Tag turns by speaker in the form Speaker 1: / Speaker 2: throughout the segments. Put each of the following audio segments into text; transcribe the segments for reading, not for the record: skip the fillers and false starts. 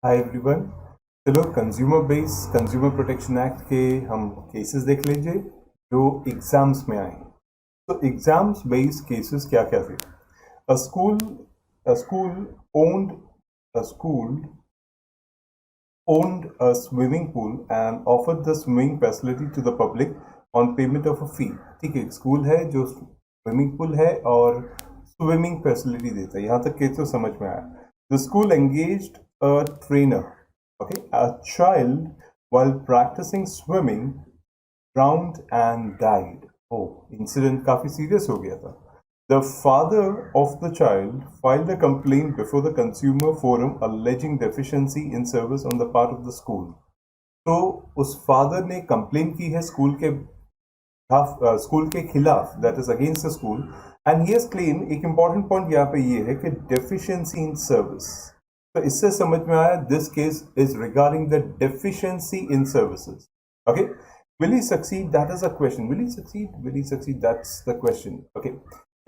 Speaker 1: Hi everyone. चलो consumer protection act के हम केसेस देख लीजिए जो एग्जाम्स में आए। तो एग्जाम्स बेस्ड केसेस क्या क्या थे? अ school a school owned a school owned a swimming pool and offered the swimming facility to the public on payment of a fee। ठीक है, स्कूल है जो स्विमिंग पूल है और स्विमिंग फैसिलिटी देता है। यहाँ तक के तो समझ में आया। The school engaged a trainer, okay, a child while practicing swimming drowned and died। oh, incident काफी सीरियस हो गया था। The father of the child filed a complaint before the Consumer Forum alleging deficiency in service on the part of the school। तो उस father ने complain की है school के खिलाफ, that is against the school. And he has claim, एक important point यहाँ पे ये है कि डेफिशिएंसी इन सर्विस। तो इससे समझ में आया this case is regarding the deficiency in services. Okay, will he succeed, that is a question। will he succeed, that's the question। okay,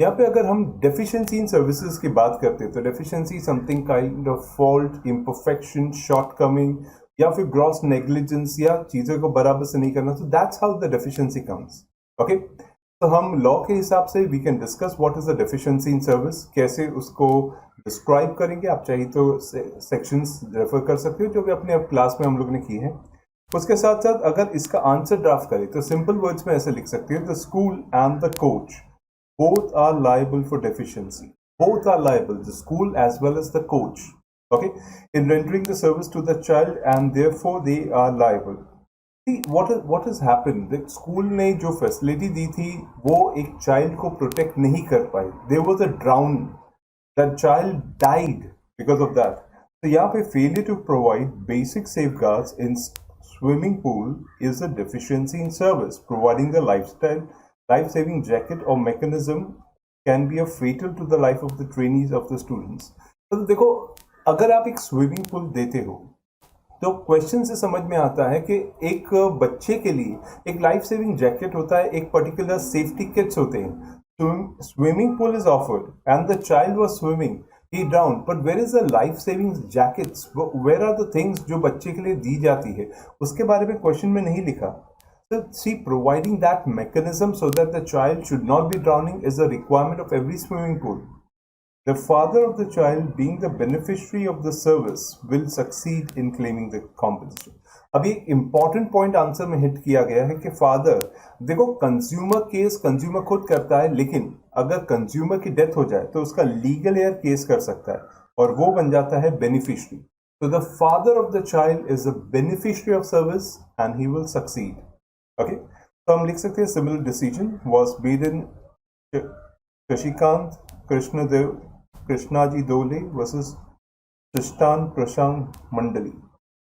Speaker 1: यहाँ पे अगर हम डेफिशिएंसी इन सर्विसेज की बात करते हैं तो deficiency something kind of fault, imperfection, shortcoming या फिर ग्रॉस नेग्लिजेंस या चीजों को बराबर से नहीं करना। तो that's how the deficiency comes. Okay, तो हम लॉ के हिसाब से we can discuss what is the deficiency in service, कैसे उसको डिस्क्राइब करेंगे। आप चाहिए तो सेक्शंस रेफर कर सकते हो जो भी अपने क्लास में हम लोग ने की है। उसके साथ साथ अगर इसका आंसर ड्राफ्ट करें तो सिंपल वर्ड्स में ऐसे लिख सकते हो, the school and the coach both are liable for deficiency। both are liable, the school as well as the coach, okay, in rendering the service to the child, and therefore they are liable। See what has happened, the school ने जो facility दी थी वो एक child को protect नहीं कर पाई। there was a drown, that child died because of that। तो यहाँ पे failure to provide basic safeguards in swimming pool is a deficiency in service। providing the life-saving jacket or mechanism can be a fatal to the life of the trainees of the students। तो देखो, अगर आप एक swimming pool देते हो तो question से समझ में आता है कि एक बच्चे के लिए एक लाइफ सेविंग जैकेट होता है, एक पर्टिकुलर सेफ्टी किट्स होते हैं। Swimming pool is offered and the child was swimming, he drown, but where is the life saving jackets, where are the things जो बच्चे के लिए दी जाती है, उसके बारे में क्वेश्चन में नहीं लिखा। So see, providing that mechanism so that the child should not be drowning is a requirement of every swimming pool। The father of the child, being the beneficiary of the service, will succeed in claiming the compensation। अभी एक important point answer में hit किया गया है कि father, देखो consumer case consumer खुद करता है, लेकिन अगर कंज्यूमर की डेथ हो जाए तो उसका लीगल एयर केस कर सकता है और वो बन जाता है बेनिफिशियरी। तो the father of the child is a beneficiary of service and he will succeed. Okay, तो हम लिख सकते हैं similar decision was made in Shashikant Krishnaji Dole versus Tristan Prashant Mandli.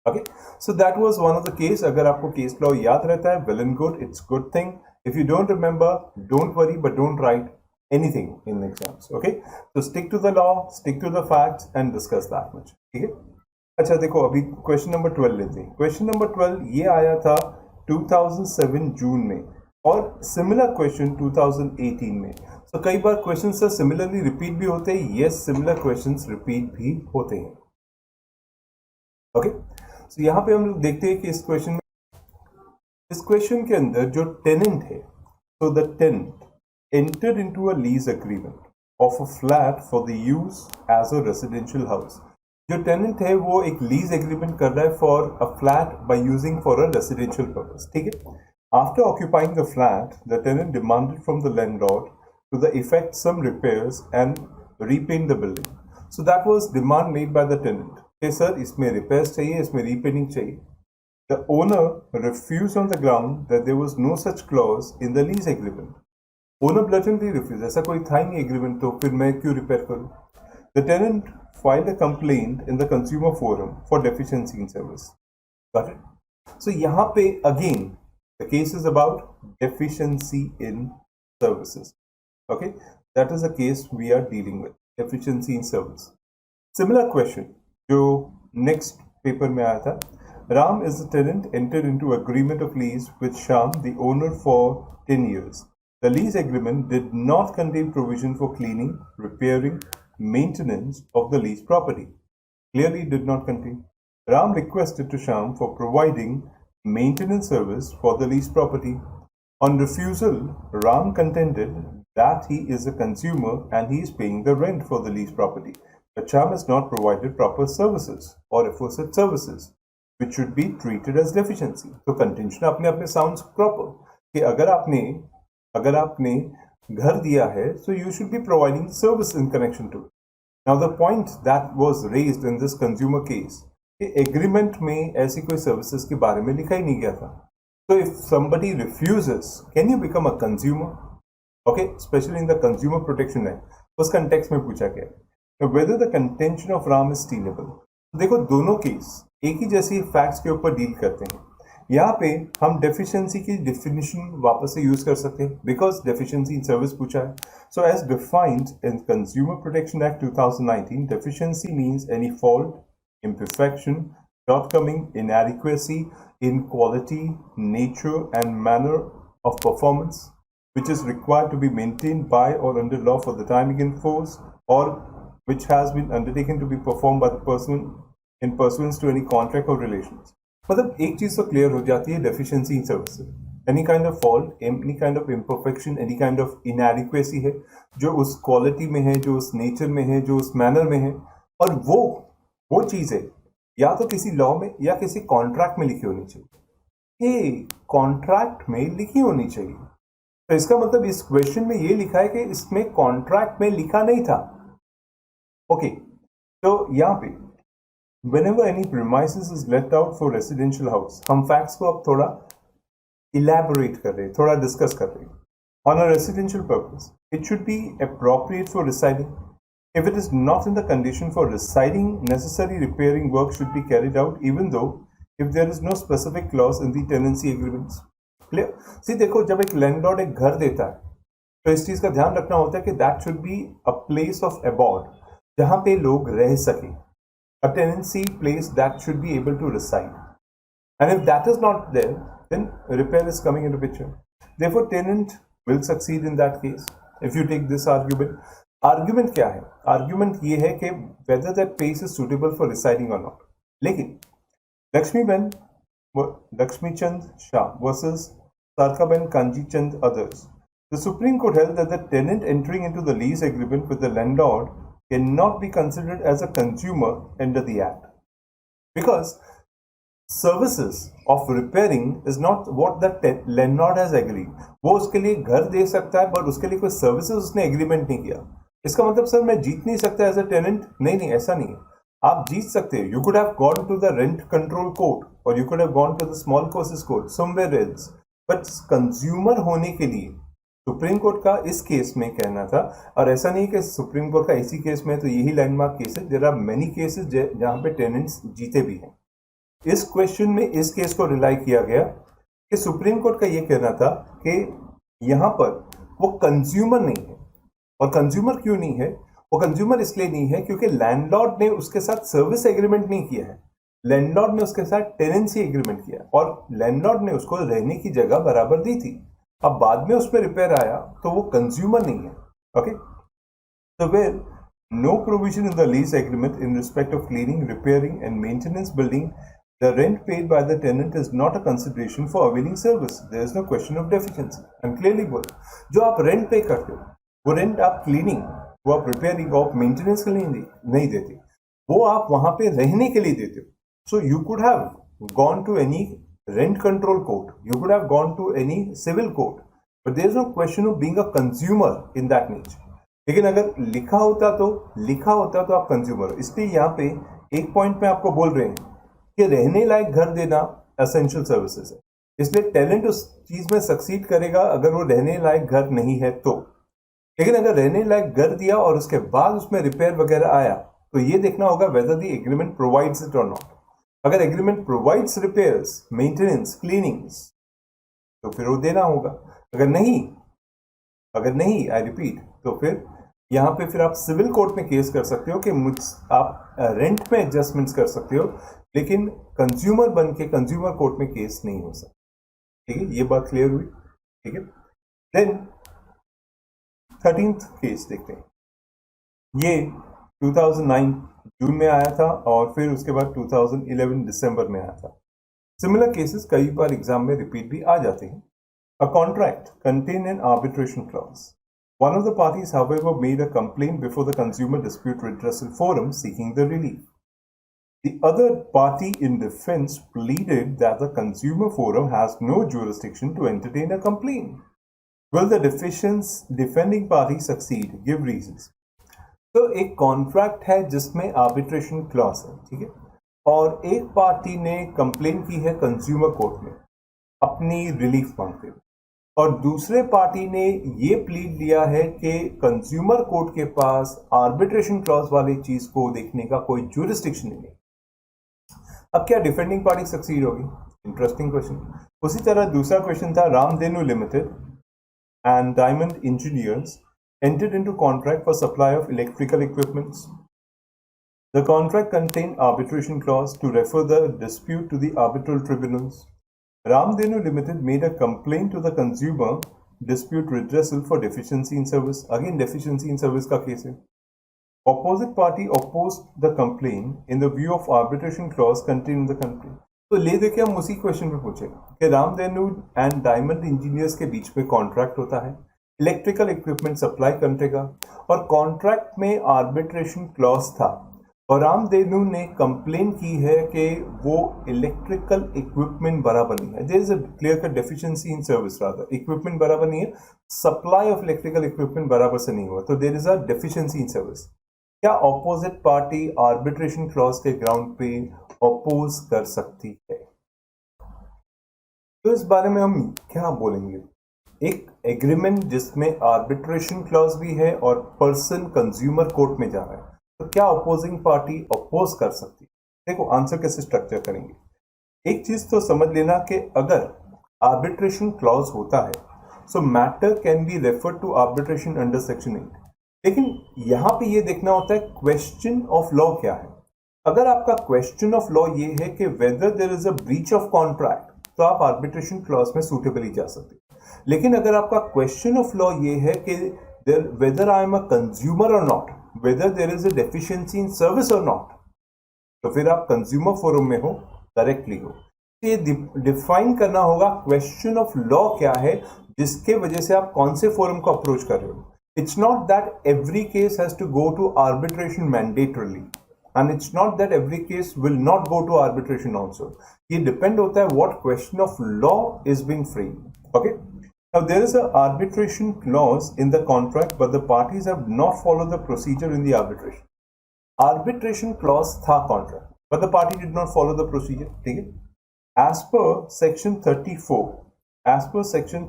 Speaker 1: Okay, so that was one of the case. अगर आपको case law याद रहता है, well and good, it's good thing. If you don't remember, don't worry, but don't write anything in exams. Okay, तो stick to the law, stick to the facts and discuss that much. ठीक है, अच्छा देखो, अभी question number 12 लेते हैं। Question number 12 ये आया था 2007 जून में और सिमिलर क्वेश्चन 2018 में। तो कई बार क्वेश्चन सर सिमिलरली रिपीट भी होते हैं। यस, सिमिलर क्वेश्चंस रिपीट भी होते हैं। ओके, तो यहां पे हम लोग देखते हैं कि इस क्वेश्चन के अंदर जो टेनेंट है, तो the tenant entered into a lease agreement of a flat for the use as a residential house। जो टेनेंट है वो एक लीज एग्रीमेंट कर रहा है for a flat by using for a residential purpose. ठीक है, after occupying the flat the tenant demanded from the landlord to the effect some repairs and repaint the building. So that was demand made by the tenant कि sir इसमें repairs चाहिए, इसमें repainting चाहिए। The owner refused on the ground that there was no such clause in the lease agreement। Owner blatantly refused, ऐसा कोई था ही नहीं agreement, तो फिर मैं क्यों रिपेयर करूं। The tenant filed a complaint in the consumer forum for deficiency in service। Got it? So यहाँ पे again the case is about deficiency in services। Okay, that is the case we are dealing with, deficiency in service। Similar question जो next paper में आया था, Ram is the tenant entered into agreement of lease with Sham, the owner, for 10 years। The lease agreement did not contain provision for cleaning, repairing, maintenance of the leased property। Clearly did not contain। Ram requested to Shyam for providing maintenance service for the leased property. On refusal, Ram contended that he is a consumer and he is paying the rent for the leased property, but Shyam has not provided proper services or aforesaid services, which should be treated as deficiency. तो contention अपने अपने sounds proper कि अगर आपने घर दिया है, so you should be providing service in connection to it. Now the point that was raised in this consumer case कि एग्रीमेंट में ऐसी कोई सर्विसेज के बारे में लिखा ही नहीं गया था. So if somebody refuses, can you become a consumer? Okay, especially in the Consumer Protection Act, उस कंटेक्स्ट में पूछा गया. Now whether the contention of Ram is stealable. देखो दोनों केस एक ही जैसी फैक्ट्स के ऊपर डील करते हैं. यहाँ पे हम डेफिशिएंसी की डिफिनेशन वापस से यूज कर सकते हैं बिकॉज डेफिशिएंसी इन सर्विस पूछा है. So as defined in consumer protection act 2019, deficiency means any fault, imperfection, shortcoming, inadequacy in quality, nature, and manner of performance, which is required to be maintained by or under law for the time in force, or which has been undertaken to be performed by the person in pursuance to any contract or relations. मतलब एक चीज तो clear हो जाती है deficiency in services. Any kind of fault, any kind of imperfection, any kind of inadequacy है जो उस क्वालिटी में है, जो उस नेचर में है, जो उस मैनर में है, और वो चीजें या तो किसी लॉ में या किसी कॉन्ट्रैक्ट में लिखी होनी चाहिए. ये कॉन्ट्रैक्ट में लिखी होनी चाहिए. तो इसका मतलब इस क्वेश्चन में ये लिखा है कि इसमें कॉन्ट्रैक्ट में लिखा नहीं था. ओके, तो यहाँ पे whenever any premises is let out for residential house, हम फैक्ट्स को अब थोड़ा इलैबोरेट कर रहे हैं, थोड़ा डिस्कस कर रहे हैं. On a residential purpose, it should be appropriate for residing. If it is not in the condition for residing, necessary repairing work should be carried out, even though if there is no specific clause in the tenancy agreements. Clear? See, देखो जब एक landlord एक घर देता है तो इस चीज का ध्यान रखना होता है कि that should be a place of abode, जहां पे लोग रह सके. A tenancy place that should be able to reside. And if that is not there, then repair is coming into picture. Therefore, tenant will succeed in that case. If you take this argument, argument क्या है? Argument ये है कि whether that place is suitable for residing और not. लेकिन Laxmichand Shah versus Sarkaben Kanjichand others, the Supreme Court held that the tenant entering into the lease agreement with the landlord cannot be considered as a consumer under the Act, because services of repairing is not what the landlord has agreed. वो उसके लिए घर दे सकता है but उसके लिए कोई services उसने एग्रीमेंट नहीं किया. इसका मतलब सर मैं जीत नहीं सकता एज अ टेनेंट? नहीं, ऐसा नहीं है. आप जीत सकते हो. You could have gone to the rent control court और you could have gone to the small cases court somewhere else, but consumer होने के लिए सुप्रीम कोर्ट का इस केस में कहना था. और ऐसा नहीं कि सुप्रीम कोर्ट का इसी केस में तो यही लैंडमार्क केस है. देयर आर मेनी केसेस जहां पे टेनेंट्स जीते भी हैं. इस क्वेश्चन में इस केस को रिलाई किया गया कि सुप्रीम कोर्ट का यह कहना था कि यहां पर वो कंज्यूमर नहीं है. और कंज्यूमर क्यों नहीं है? वो कंज्यूमर इसलिए नहीं है क्योंकि लैंडलॉर्ड ने उसके साथ सर्विस एग्रीमेंट नहीं किया है. लैंडलॉर्ड ने उसके साथ टेनेंसी एग्रीमेंट किया और लैंडलॉर्ड ने उसको रहने की जगह बराबर दी थी. अब बाद में उस पर रिपेयर आया तो वो कंज्यूमर नहीं है. Okay, so where no provision in the lease agreement in respect of cleaning, repairing and maintenance building, the rent paid by the tenant is not a consideration for availing service. There is no question of deficiency. And clearly बोला, जो आप rent पे करते हो वो rent आप cleaning, वो आप रिपेयरिंग और मेंटेनेंस के लिए नहीं देते, वो आप वहां पे रहने के लिए देते हो. So you could have gone to any rent control court, you could have gone to any civil court, but there is no question of being a consumer in that nature. लेकिन अगर लिखा होता तो आप कंज्यूमर हो. इसलिए यहाँ पे एक पॉइंट में आपको बोल रहे हैं कि रहने लायक घर देना एसेंशियल सर्विसेज है. इसलिए टेनेंट उस चीज में सक्सीड करेगा अगर वो रहने लायक घर नहीं है तो. लेकिन अगर रहने लायक घर दिया और उसके बाद उसमें रिपेयर वगैरह आया तो ये देखना होगा whether the agreement provides it और नॉट. अगर एग्रीमेंट प्रोवाइड्स रिपेयर्स, मेंटेनेंस, क्लीनिंग्स तो फिर वो देना होगा. अगर नहीं आई रिपीट, तो फिर यहाँ पे फिर आप सिविल कोर्ट में केस कर सकते हो कि आप रेंट में एडजस्टमेंट्स कर सकते हो, लेकिन कंज्यूमर बन के कंज्यूमर कोर्ट में केस नहीं हो सकता. ठीक है, ये बात क्लियर हुई. ठीक है, देन 13th केस देखते हैं. ये 2009 जून में आया था और फिर उसके बाद 2011 दिसंबर में आया था। सिमिलर केसेस कई बार एग्जाम में रिपीट भी आ जाते हैं। A contract contains an arbitration clause. One of the parties, however, made a complaint before the Consumer Dispute Redressal Forum seeking the relief. The other party in defense pleaded that the Consumer Forum has no jurisdiction to entertain a complaint. Will the defending party succeed? Give reasons. तो एक contract है जिसमें arbitration clause है, ठीक है, और एक party ने कंप्लेन की है कंज्यूमर कोर्ट में अपनी रिलीफ मांगते हुए, और दूसरे पार्टी ने ये प्लीड लिया है कि कंज्यूमर कोर्ट के पास आर्बिट्रेशन क्लॉज वाली चीज को देखने का कोई ज्यूरिसडिक्शन नहीं है। अब क्या डिफेंडिंग पार्टी सक्सीड होगी? Interesting question. उसी तरह दूसरा क्वेश्चन था, Ramdhenu limited and diamond engineers entered into contract for supply of electrical equipments. The contract contained arbitration clause to refer the dispute to the arbitral tribunals. Ramdhenu Limited made a complaint to the Consumer Dispute Redressal for deficiency in service. Again, deficiency in service का case है. Opposite party opposed the complaint in the view of arbitration clause contained in the complaint. तो ले देके हम उसी question पे पूछे कि रामधेनु एंड डायमंड इंजीनियर्स के बीच में कॉन्ट्रैक्ट होता है, इलेक्ट्रिकल इक्विपमेंट सप्लाई करने का, और कॉन्ट्रैक्ट में आर्बिट्रेशन क्लॉज था, और रामधेनु ने कंप्लेन की है कि वो इलेक्ट्रिकल इक्विपमेंट बराबर नहीं है। There is a clear cut deficiency in service, rather equipment बराबर नहीं है, सप्लाई ऑफ इलेक्ट्रिकल इक्विपमेंट बराबर से नहीं हुआ, तो there is a deficiency in service. क्या ऑपोजिट पार्टी आर्बिट्रेशन क्लॉज के ग्राउंड पे अपोज कर सकती है? तो इस बारे में हम क्या बोलेंगे? एक एग्रीमेंट जिसमें आर्बिट्रेशन क्लॉज भी है और पर्सन कंज्यूमर कोर्ट में जा रहा है, तो क्या अपोजिंग पार्टी अपोज कर सकती है? देखो आंसर कैसे स्ट्रक्चर करेंगे। एक चीज तो समझ लेना कि अगर आर्बिट्रेशन क्लॉज होता है so matter can be referred to arbitration under section 8, लेकिन यहां पे ये देखना होता है क्वेश्चन ऑफ लॉ क्या है। अगर आपका क्वेश्चन ऑफ लॉ ये है कि whether there is a breach of contract, तो आप आर्बिट्रेशन क्लॉज में सूटेबली जा सकते हैं। लेकिन अगर आपका क्वेश्चन ऑफ लॉ ये है कि whether I am a consumer और not, whether there is a deficiency in service और नॉट, तो फिर आप कंज्यूमर फोरम में हो, डायरेक्टली हो। ये डिफाइन करना होगा क्वेश्चन ऑफ लॉ क्या है जिसके वजह से आप कौन से फोरम को अप्रोच कर रहे हो। It's not that every case has to go to arbitration mandatorily, and it's not that every case will not go to arbitration also. ये depend होता है what question of law is being framed. Okay. Now there is an arbitration clause in the contract, but the parties have not followed the procedure in the arbitration. Arbitration clause था contract, but the party did not follow the procedure. ठीक है? As per section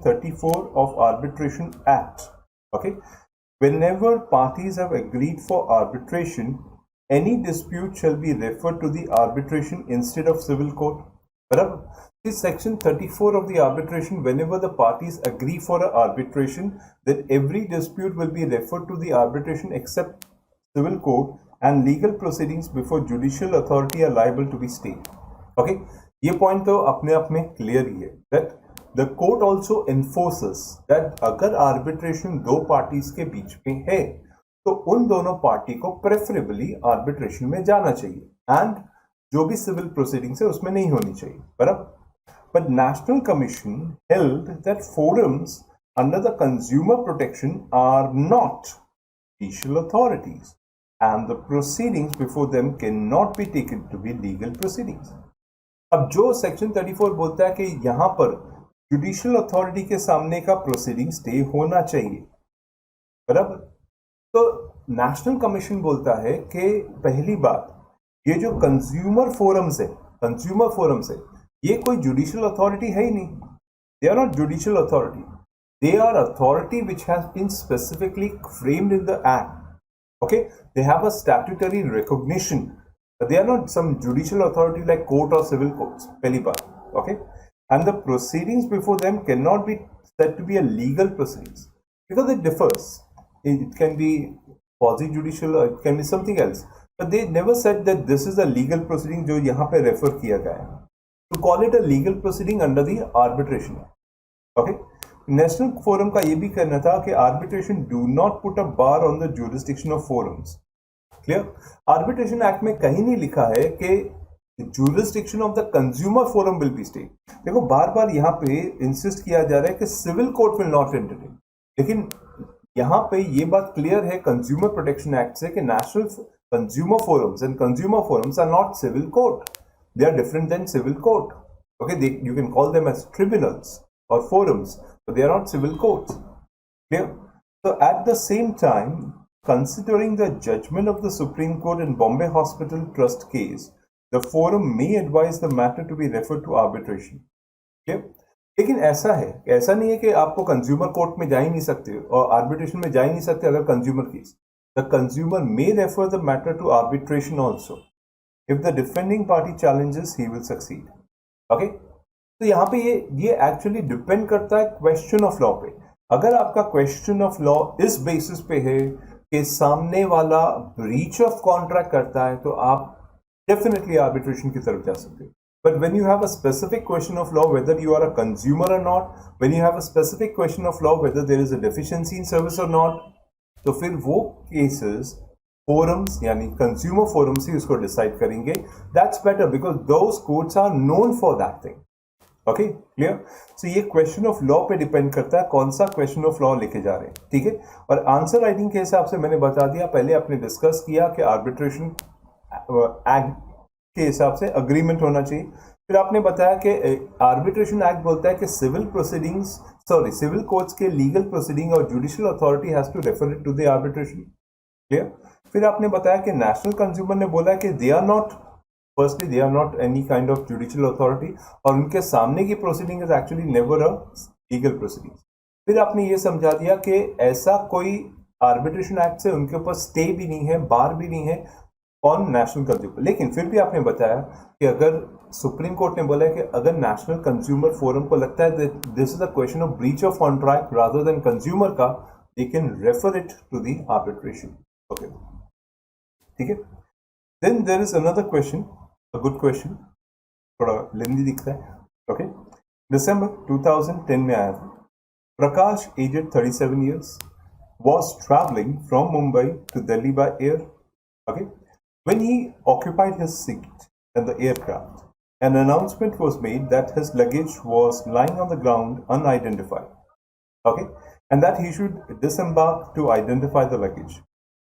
Speaker 1: 34 of Arbitration Act. Okay. Whenever parties have agreed for arbitration, any dispute shall be referred to the arbitration instead of civil court. बराबर? This section 34 of the arbitration, whenever the parties agree for an arbitration, then every dispute will be referred to the arbitration except civil court, and legal proceedings before judicial authority are liable to be stayed. Okay? ये point तो अपने आप में clear ही है that the court also enforces that अगर arbitration दो parties के बीच में है तो उन दोनों पार्टी को प्रेफरेबली आर्बिट्रेशन में जाना चाहिए एंड जो भी सिविल प्रोसीडिंग्स है उसमें नहीं होनी चाहिए, बराबर। But national commission held that forums under the consumer protection are not judicial authorities and the proceedings before them can not be taken to be legal proceedings. अब जो सेक्शन 34 बोलता है कि यहां पर जुडिशियल अथॉरिटी के सामने का प्रोसीडिंग स्टे होना चाहिए, बराबर। तो नेशनल कमीशन बोलता है कि पहली बात, ये जो कंज्यूमर फोरम्स है ये कोई जुडिशियल अथॉरिटी है ही नहीं। They are not judicial authority, they are authority which has been specifically framed in the act. Okay, they have a statutory recognition, they are not some judicial authority like court और civil courts, पहली बात। Okay, and the proceedings before them can not be said to be a legal proceedings because it differs. It can be quasi-judicial or it can be something else. But they never said that this is a legal proceeding जो यहाँ पे refer किया गया है. To call it a legal proceeding under the arbitration. Okay? National Forum का ये भी कहना था कि arbitration do not put a bar on the jurisdiction of forums. Clear? Arbitration act में कहीं नहीं लिखा है कि jurisdiction of the consumer forum will be stayed. देखो बार बार यहाँ पे इंसिस्ट किया जा रहा है कि civil court will not entertain, लेकिन यहाँ पे ये बात क्लियर है कंज्यूमर प्रोटेक्शन एक्ट से कि national consumer forums and consumer forums are not civil court, they are different than civil court. Okay, you can call them as tribunals or forums, but they are not civil courts. Clear? So at the same time, considering the judgment of the Supreme Court in Bombay Hospital Trust case, the forum may advise the matter to be referred to arbitration. Clear? लेकिन ऐसा है, ऐसा नहीं है कि आपको consumer court में जा ही नहीं सकते और आर्बिट्रेशन में जा ही नहीं सकते अगर consumer case. The consumer may refer the matter to arbitration also. If the defending party challenges he will succeed. Okay, तो यहाँ पे ये एक्चुअली डिपेंड करता है क्वेश्चन ऑफ लॉ पे. अगर आपका क्वेश्चन ऑफ लॉ इस बेसिस पे है कि सामने वाला ब्रीच ऑफ कॉन्ट्रैक्ट करता है तो आप डेफिनेटली आर्बिट्रेशन की तरफ जा सकते हो. But when you have a specific question of law whether you are a consumer और not, when you have a specific question of law whether there is a deficiency in service और not, तो फिर वो cases forums यानी consumer forums ही उसको decide करेंगे. That's better because those courts are known for that thing. Okay, clear? So ये question of law पे डिपेंड करता है कौन सा क्वेश्चन ऑफ लॉ लेके जा रहे हैं. ठीक है, और आंसर राइटिंग के हिसाब से मैंने बता दिया. पहले आपने डिस्कस किया कि आर्बिट्रेशन एक्ट के हिसाब से अग्रीमेंट होना चाहिए. फिर आपने बताया कि आर्बिट्रेशन एक्ट बोलता है कि सिविल कोर्ट्स के लीगल प्रोसीडिंग और judicial authority has to refer it to the arbitration. Clear? फिर आपने बताया कि नेशनल कंज्यूमर ने बोला कि they are not any kind of judicial authority और उनके सामने की proceeding is actually never a legal proceeding. फिर आपने ये समझा दिया कि ऐसा कोई आर्बिट्रेशन एक्ट से उनके ऊपर स्टे भी नहीं है, बार भी नहीं है ऑन नेशनल कंज्यूमर. लेकिन फिर भी आपने बताया कि अगर सुप्रीम कोर्ट ने बोला है कि अगर नेशनल कंज्यूमर फोरम को लगता है this is a question of breach of contract rather than consumer का, they can refer it to the arbitration. Okay, ठीक है. Then there is another question, a good question, थोड़ा लेंदी दिखता है. Okay, दिसंबर 2010 में आया था. प्रकाश aged 37 years was traveling from Mumbai to Delhi by air. Okay, when he occupied his seat in the aircraft, an announcement was made that his luggage was lying on the ground unidentified. Okay, and that he should disembark to identify the luggage.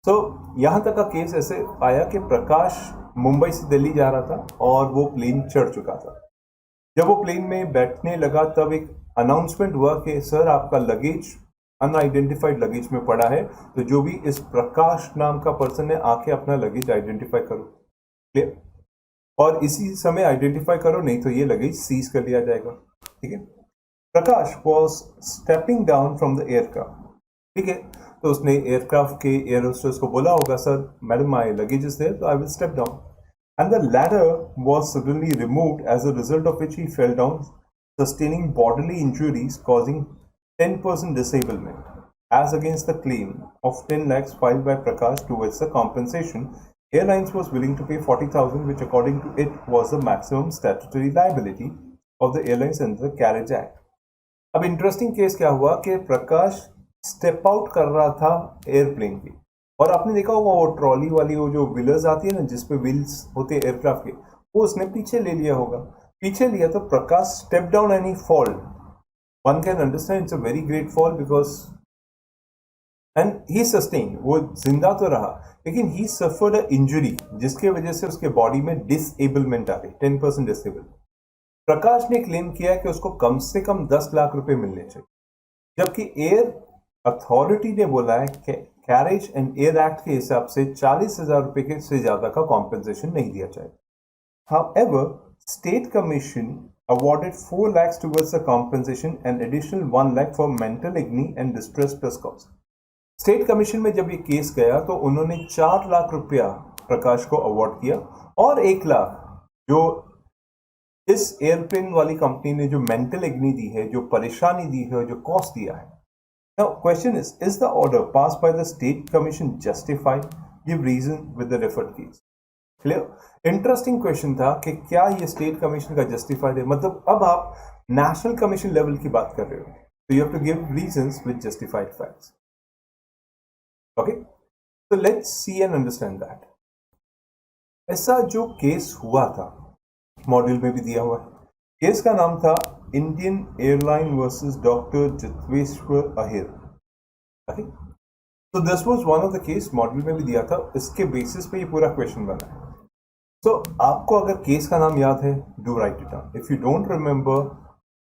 Speaker 1: So यहाँ तक का case ऐसे आया कि प्रकाश मुंबई से दिल्ली जा रहा था और वो प्लेन चढ़ चुका था. जब वो प्लेन में बैठने लगा तब एक अनाउंसमेंट हुआ कि सर आपका लगेज अनआइडेंटिफाइड लगेज में पड़ा है, तो जो भी इस प्रकाश नाम का पर्सन है आके अपना लगेज आइडेंटिफाई करो. क्लियर? और इसी समय आइडेंटिफाई करो, नहीं तो ये लगेज सीज कर लिया जाएगा. ठीक है. Prakash was stepping down from the aircraft. ठीक है, तो उसने एयरक्राफ्ट के एयर होस्टेस को बोला होगा sir madam my luggage is there, तो I will step down. And the ladder was suddenly removed as a result of which he fell down, sustaining bodily injuries causing 10% disablement. As against the claim of 10 lakhs filed by Prakash towards the compensation, Airlines was willing to pay 40,000, which according to it was the maximum statutory liability of the airlines under the Carriage Act. अब interesting case क्या हुआ कि प्रकाश step out कर रहा था airplane की, और आपने देखा होगा वो ट्रॉली वाली वो जो व्हीलर्स आती है ना जिसपे व्हील्स होते हैं एयरक्राफ्ट के, वो उसने पीछे ले लिया होगा. पीछे लिया तो Prakash step down and he fall. One can understand it's a very great fall because and he sustain, वो जिंदा तो रहा लेकिन ही सफर्ड अ इंजरी जिसके वजह से उसके बॉडी में डिसेबलमेंट आ गई, 10% डिसेबल. प्रकाश ने क्लेम किया कि उसको कम से कम 10 लाख रुपए मिलने चाहिए, जबकि एयर अथॉरिटी ने बोला है कि कैरेज एंड एयर एक्ट के हिसाब से 40,000 रुपए के से ज्यादा का कॉम्पेंसेशन नहीं दिया जाएगा. However, State Commission awarded 4 lakhs towards the compensation and additional 1 lakh for mental agony and distress plus cause. State commission में जब ये केस गया तो उन्होंने 4 लाख रुपया प्रकाश को अवार्ड किया और 1 लाख जो इस एयरप्लेन वाली कंपनी ने जो मेंटल एग्नी दी है, जो परेशानी दी है, जो कॉस्ट दिया है. Now question is the order passed by the state commission justified? Give reason with the referred case. Clear? Interesting question था कि क्या ये स्टेट कमीशन का जस्टिफाइड है. मतलब अब आप नेशनल कमीशन लेवल की बात कर रहे हो, तो you have to give reasons with justified facts. Okay, So let's see and understand that. ऐसा जो केस हुआ था, मॉड्यूल में भी दिया हुआ है, केस का नाम था Indian airline versus doctor Jiteshwar Ahir. Okay, तो this was one of the case, module में भी दिया था, इसके बेसिस पे ये पूरा क्वेश्चन बना है. तो आपको अगर केस का नाम याद है, do write it down. If you don't remember,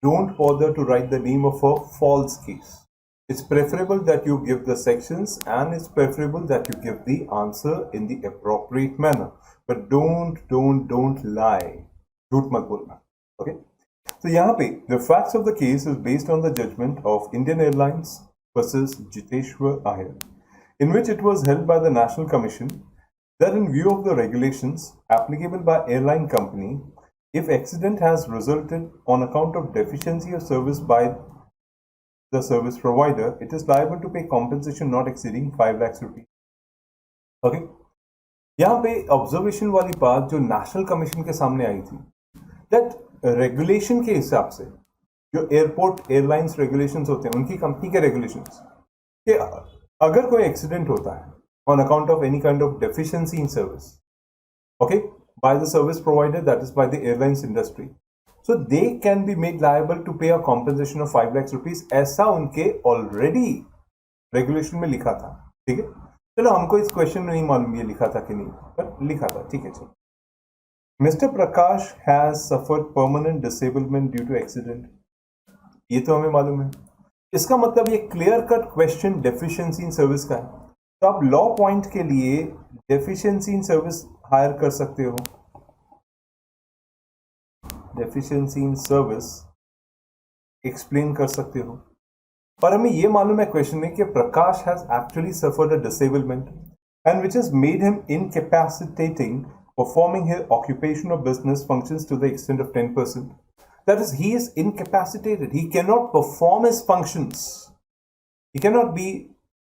Speaker 1: don't bother to write the name of a false case. It's preferable that you give the sections and it's preferable that you give the answer in the appropriate manner. But don't lie. झूठ मत बोलना. Okay? So यहाँ पे the facts of the case is based on the judgment of Indian Airlines versus Jiteshwar Ahir, in which it was held by the National Commission that in view of the regulations applicable by airline company, if accident has resulted on account of deficiency of service by the service provider, it is liable to pay compensation not exceeding 5 lakhs rupees. Okay? यहाँ पे observation वाली बात जो national commission के सामने आई थी, that regulation के हिसाब से जो एयरपोर्ट एयरलाइंस रेगुलेशंस होते हैं, उनकी कंपनी के रेगुलेशंस, कि अगर कोई एक्सीडेंट होता है on account of any kind of deficiency in service, okay, by the service provider, that is by the airlines industry, so they can be made liable to pay a compensation of 5 lakhs rupees. ऐसा उनके already regulation में लिखा था. ठीक है, चलो हमको इस क्वेश्चन में नहीं मालूम ये लिखा था कि नहीं, पर लिखा था. ठीक है, चलो. Mister Prakash has suffered permanent disablement due to accident, ये तो हमें मालूम है. इसका मतलब ये clear cut question deficiency in service का है. तो आप लॉ पॉइंट के लिए डेफिशिएंसी इन सर्विस हायर कर सकते हो, डेफिशिएंसी इन सर्विस एक्सप्लेन कर सकते हो. और हमें ये मालूम है क्वेश्चन में कि Prakash has actually suffered a disablement and which has made him incapacitating performing his occupation or business functions to the extent of 10%. That is, he is incapacitated. He cannot perform his functions. He cannot be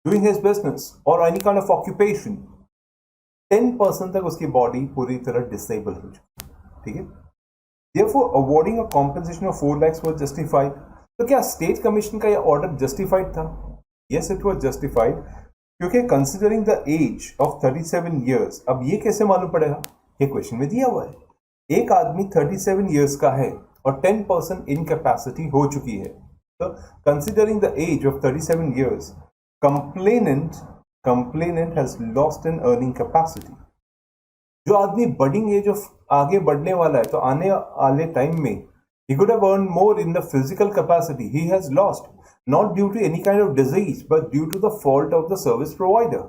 Speaker 1: doing his business or any kind of occupation. 10% तक उसकी body पूरी तरह disable हो चुकी. ठीक है. Therefore, awarding a compensation of 4 lakhs was justified. तो क्या स्टेट कमीशन का यह ऑर्डर जस्टिफाइड था? Yes, it was justified. क्योंकि considering the age of 37 years, अब ये कैसे मालूम पड़ेगा? ये क्वेश्चन में दिया हुआ है. एक आदमी 37 years का है और 10% इनकैपेसिटी हो चुकी है. तो considering the age of 37 years, complainant has lost an earning capacity. जो आदमी बडिंग एज ऑफ आगे बढ़ने वाला है, तो आने वाले टाइम में he could have earned more in the physical capacity. He has lost, not due to any kind of disease, but due to the fault of the service provider.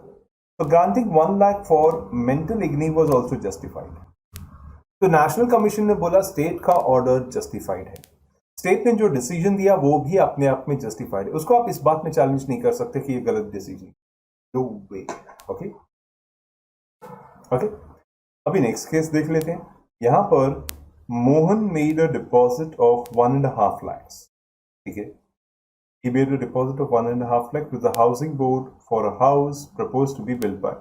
Speaker 1: So granting 1 lakh for mental agony was also justified. तो national commission ने बोला state का order justified है. State ने जो decision दिया वो भी अपने आप में जस्टिफाइड है. उसको आप इस बात में चैलेंज नहीं कर सकते कि ये गलत डिसीजन. नो वे. ओके ओके, अभी नेक्स्ट केस देख लेते हैं. यहां पर Mohan made a deposit of 1.5 lakhs. ठीक है, he made a deposit of 1.5 lakh to the housing board for a house proposed to be built by.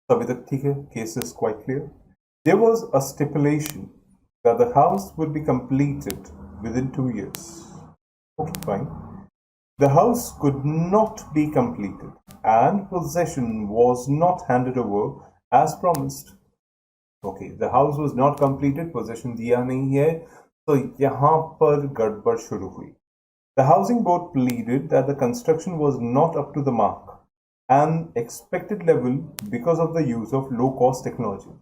Speaker 1: अभी तक ठीक है, case is quite clear. There was a stipulation that the house would be completed within 2 years. Okay, fine. The house could not be completed and possession was not handed over as promised. Okay, the house was not completed, possession दिया नहीं है, तो यहाँ पर गड़बड़ शुरू हुई. The housing board pleaded that the construction was not up to the mark and expected level because of the use of low-cost technology.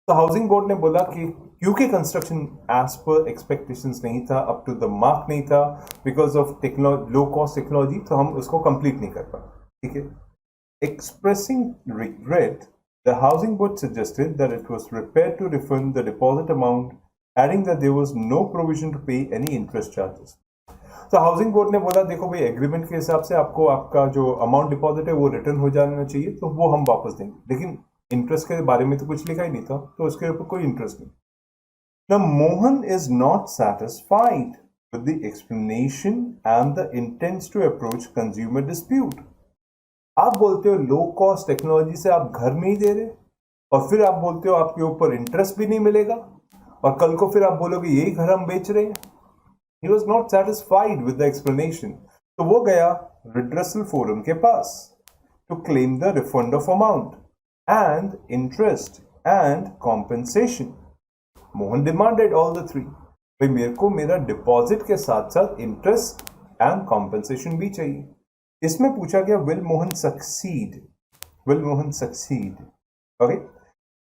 Speaker 1: तो हाउसिंग बोर्ड ने बोला कि क्योंकि कंस्ट्रक्शन एज पर एक्सपेक्टेशंस नहीं था, अप टू द मार्क नहीं था, because of low cost technology, तो हम उसको कंप्लीट नहीं कर पाए. ठीक है. Expressing regret, the housing board suggested that it was prepared to refund the deposit amount, adding that there was no provision to pay any interest charges. तो housing board ने बोला देखो भाई, एग्रीमेंट के हिसाब से आपको आपका जो अमाउंट डिपॉजिट है वो रिटर्न हो जाना चाहिए, तो वो हम वापस देंगे, लेकिन इंटरेस्ट के बारे में तो कुछ लिखा ही नहीं था, तो उसके ऊपर कोई इंटरेस्ट नहीं. Now Mohan is not satisfied with the explanation and the intends to approach consumer dispute. आप बोलते हो लो कॉस्ट टेक्नोलॉजी से आप घर नहीं दे रहे, और फिर आप बोलते हो आपके ऊपर इंटरेस्ट भी नहीं मिलेगा, और कल को फिर आप बोलोगे यही घर हम बेच रहे हैं. He was not satisfied with the explanation. तो वो गया रिड्रेसल फोरम के पास. to claim the refund of amount and interest and compensation. Mohan demanded all the three. भाई मेरे को मेरा डिपॉजिट के साथ साथ इंटरेस्ट एंड कॉम्पेंसेशन भी चाहिए. इसमें पूछा गया will Mohan succeed, will Mohan succeed. Okay,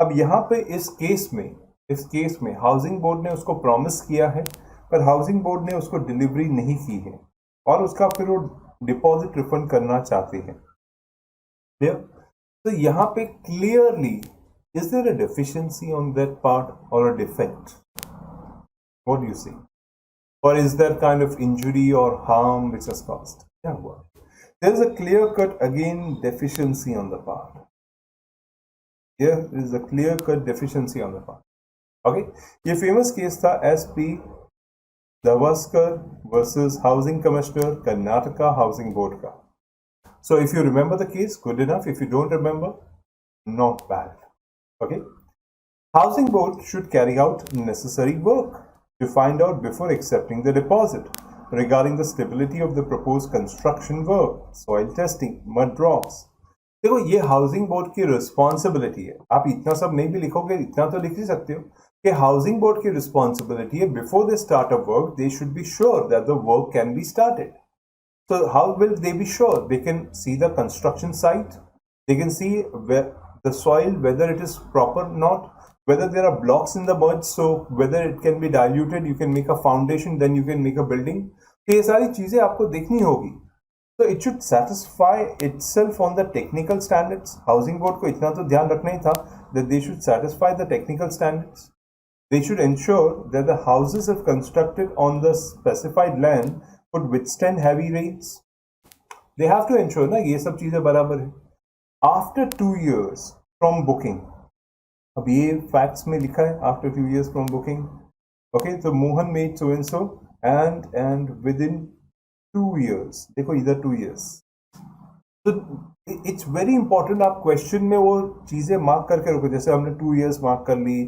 Speaker 1: अब यहाँ पे इस केस में हाउसिंग बोर्ड ने उसको प्रॉमिस किया है, पर हाउसिंग बोर्ड ने उसको डिलीवरी नहीं की है और उसका फिर वो डिपॉजिट रिफंड करना चाहते हैं. क्लियर? तो यहाँ पे clearly is there a deficiency on that part or a defect? What do you say? Or is there kind of injury or harm which has caused? Yeah, well, there is a clear-cut again deficiency on the part. Here is a clear-cut deficiency on the part. Okay, ये famous case था SP Davaskar versus Housing Commissioner Karnataka Housing Board का. So if you remember the case, good enough. If you don't remember, not bad. Okay, Housing Board should carry out necessary work to find out before accepting the deposit regarding the stability of the proposed construction work, soil testing, mud drops. देखो ये housing board की responsibility है. आप इतना सब नहीं भी लिखोगे, इतना तो लिख ही सकते हो कि हाउसिंग बोर्ड की रिस्पॉन्सिबिलिटी है before they start a work they should be sure that the work can be started. So how will they be sure? They can see the construction site, they can see where the soil, whether it is proper or not, whether there are blocks in the mud, so whether it can be diluted, you can make a foundation, then you can make a building. तो ये सारी चीजें आपको देखनी होगी. So it should satisfy itself on the technical standards. Housing board को इतना तो ध्यान रखना ही था that they should satisfy the technical standards. They should ensure that the houses if constructed on the specified land would withstand heavy rains. They have to ensure ना ये सब चीजें बराबर है. After 2 years from booking, अब ये facts में लिखा है after 2 years from booking. Okay, so Mohan made so and so and within 2 years, देखो इधर 2 years. So it's very important आप क्वेश्चन में वो चीजें मार्क करके रखो. जैसे हमने 2 years मार्क कर ली,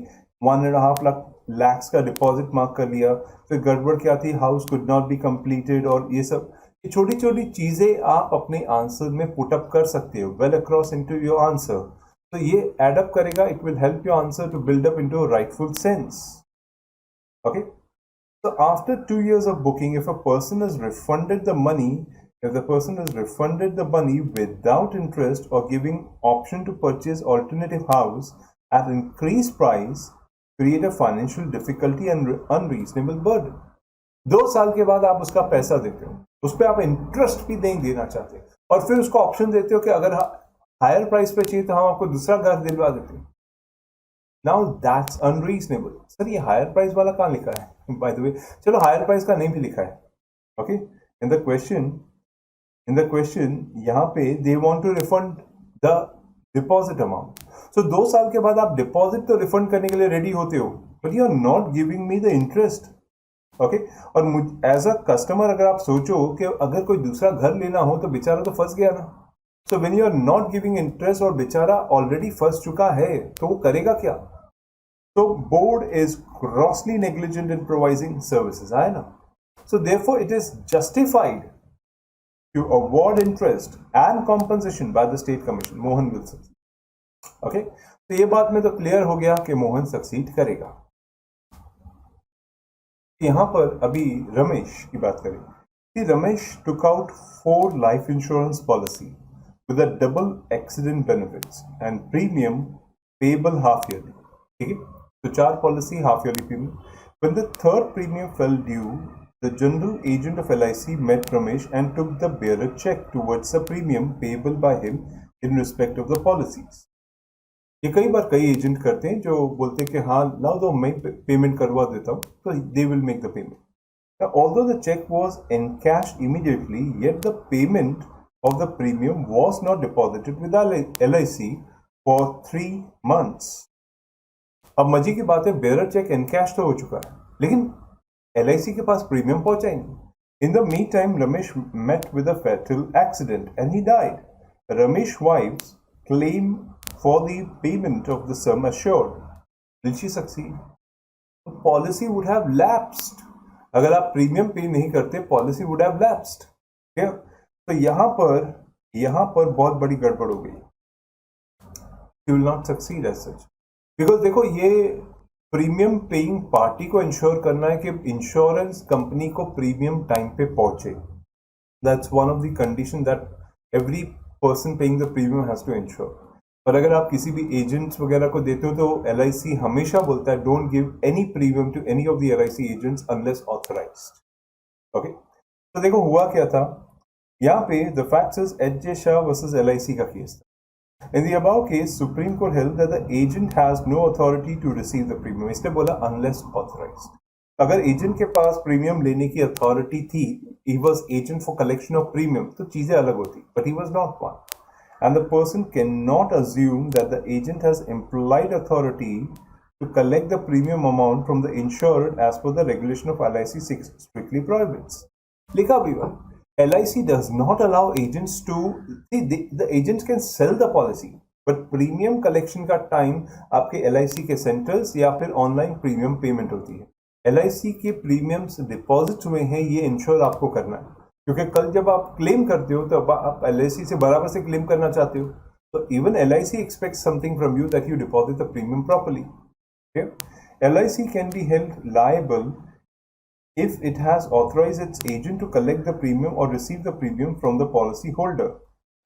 Speaker 1: 1.5 lakhs का डिपॉजिट मार्क कर लिया, फिर गड़बड़ क्या थी, house could not be completed, और ये सब छोटी छोटी चीजें आप अपने आंसर में पुट अप कर सकते हो well across into your answer. तो ये एड अप करेगा, it will help your answer to build up into rightful sense. Okay, so after 2 years of booking, if a person has refunded the money, if the person has refunded the money without interest or giving option to purchase alternative house at increased price, create a financial difficulty and unreasonable burden. 2 साल के बाद आप उसका पैसा देते हो, उस पर आप इंटरेस्ट भी नहीं देना चाहते, और फिर उसको ऑप्शन देते हो कि अगर हायर प्राइस पे चाहिए तो हम आपको दूसरा घर दिलवा देते हैं. Now that's unreasonable. सर ये हायर प्राइस वाला कहाँ लिखा है? बाय द वे चलो हायर प्राइस का नहीं भी लिखा है. ओके, इन द क्वेश्चन यहाँ पे they want to refund the deposit amount. So 2 साल के बाद आप डिपॉजिट तो रिफंड करने के लिए रेडी होते हो, but you are not giving me the interest. Okay, और एज अ कस्टमर अगर आप सोचो कि अगर कोई दूसरा घर लेना हो तो बेचारा तो फंस गया ना. So when you are not giving interest और बेचारा ऑलरेडी फंस चुका है, तो वो करेगा क्या? तो board is grossly negligent in providing services, है ना. So therefore it is justified to award interest and compensation by the state commission. Mohan will succeed. Okay, तो ये बात में तो क्लियर हो गया कि मोहन सक्सीड करेगा. यहाँ पर अभी रमेश की बात करें. Ramesh took out 4 life insurance policy with a double accident benefits and premium payable half yearly. ठीक है, तो 4 policy half yearly premium. When the 3rd premium fell due, the general agent of LIC met Ramesh and took the bearer check towards the premium payable by him in respect of the policies. ये कई बार कई agent करते हैं जो बोलते हैं कि हाँ लाओ दो मैं पेमेंट करवा देता हूँ, तो they will make the payment. Although the check was encashed immediately, yet the payment of the premium was not deposited with LIC for 3 months. अब मजे की बात है, बेरर चेक एनकैश तो हो चुका है, लेकिन LIC के पास प्रीमियम पहुंचा ही नहीं. In the meantime, Ramesh met with a fatal accident and he died. Ramesh's wife's claim for the payment of the sum assured. Will she succeed? The policy would have lapsed. अगर आप premium पे नहीं करते, policy would have lapsed. तो यहाँ पर यहाँ पर बहुत बड़ी गड़बड़ हो गई. You will not succeed as such. Because देखो ये प्रीमियम पेइंग पार्टी को इंश्योर करना है कि इंश्योरेंस कंपनी को प्रीमियम टाइम पे पहुंचे. That's one of the condition that every person paying the premium has to ensure. और अगर आप किसी भी एजेंट्स वगैरह को देते हो तो LIC हमेशा बोलता है don't give any premium to any of the LIC agents unless authorized. Okay, तो देखो हुआ क्या था यहाँ पे. The facts is HJ Shah versus LIC का केस था. In the above case, Supreme Court held that the agent has no authority to receive the premium. इसने बोला unless authorized. अगर एजेंट के पास प्रीमियम लेने की अथॉरिटी थी, he was agent for collection of premium, तो चीजें अलग होती. But he was not one, and the person cannot assume that the agent has implied authority to collect the premium amount from the insured as per the regulation of LIC strictly prohibits. लिखा भी हुआ. LIC does not allow agents to see the agents can sell the policy, but premium collection का time आपके LIC के centres या फिर online premium payment होती है. LIC के प्रीमियम्स डिपॉजिट हुए हैं, ये इंश्योर आपको करना है, क्योंकि कल जब आप क्लेम करते हो तो आप LIC से बराबर से क्लेम करना चाहते हो. तो even LIC expects something from you that you deposit the premium properly. Okay? LIC can be held liable if it has authorized its agent to collect the premium or receive the premium from the policy holder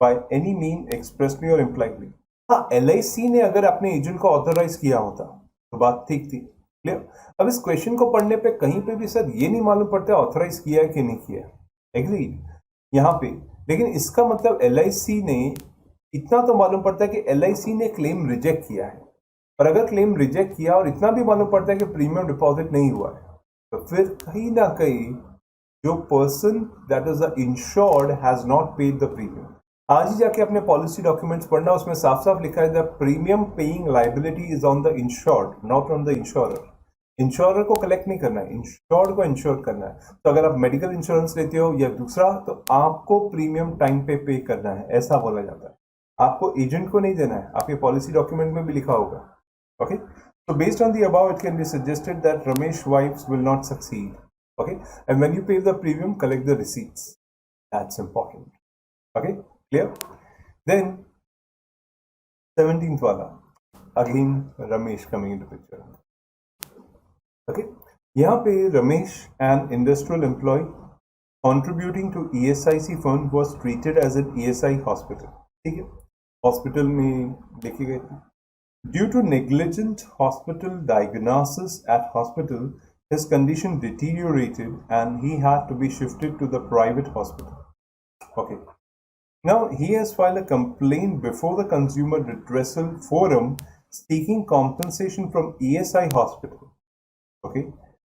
Speaker 1: by any means expressly or impliedly. हाँ, LIC ने अगर अपने agent को authorise किया होता तो बात ठीक थी. क्लियर. अब इस क्वेश्चन को पढ़ने पे कहीं पे भी सर ये नहीं मालूम पड़ता ऑथराइज किया है कि नहीं किया. एग्रीड यहाँ पे. लेकिन इसका मतलब LIC ने इतना तो मालूम पड़ता है कि LIC ने क्लेम रिजेक्ट किया है. और अगर क्लेम रिजेक्ट किया और इतना भी मालूम पड़ता है कि प्रीमियम डिपॉजिट नहीं हुआ है, तो फिर कहीं ना कहीं जो person that is the insured has not paid the premium. आज ही जाके अपने पॉलिसी डॉक्यूमेंट्स पढ़ना, उसमें साफ साफ लिखा है the premium paying liability is on the insured not on the insurer. Insurer को कलेक्ट नहीं करना है, इंश्योर्ड को इंश्योर करना है. तो अगर आप मेडिकल इंश्योरेंस लेते हो या दूसरा, तो आपको प्रीमियम टाइम पे करना है, ऐसा बोला जाता है. आपको एजेंट को नहीं देना है. आपके पॉलिसी डॉक्यूमेंट में भी लिखा होगा. Okay. So based on the above, it can be suggested that Ramesh wives will not succeed. Okay, and when you pay the premium, collect the receipts. That's important. Okay, clear? Then 17th wala, again Ramesh coming into picture. Okay, यहाँ पे Ramesh, an industrial employee contributing to ESIC fund, was treated as an ESI hospital. ठीक है, hospital में देखे गए थे. Due to negligent hospital diagnosis at hospital, his condition deteriorated and he had to be shifted to the private hospital. Okay. Now he has filed a complaint before the Consumer Redressal Forum seeking compensation from ESI hospital. Okay.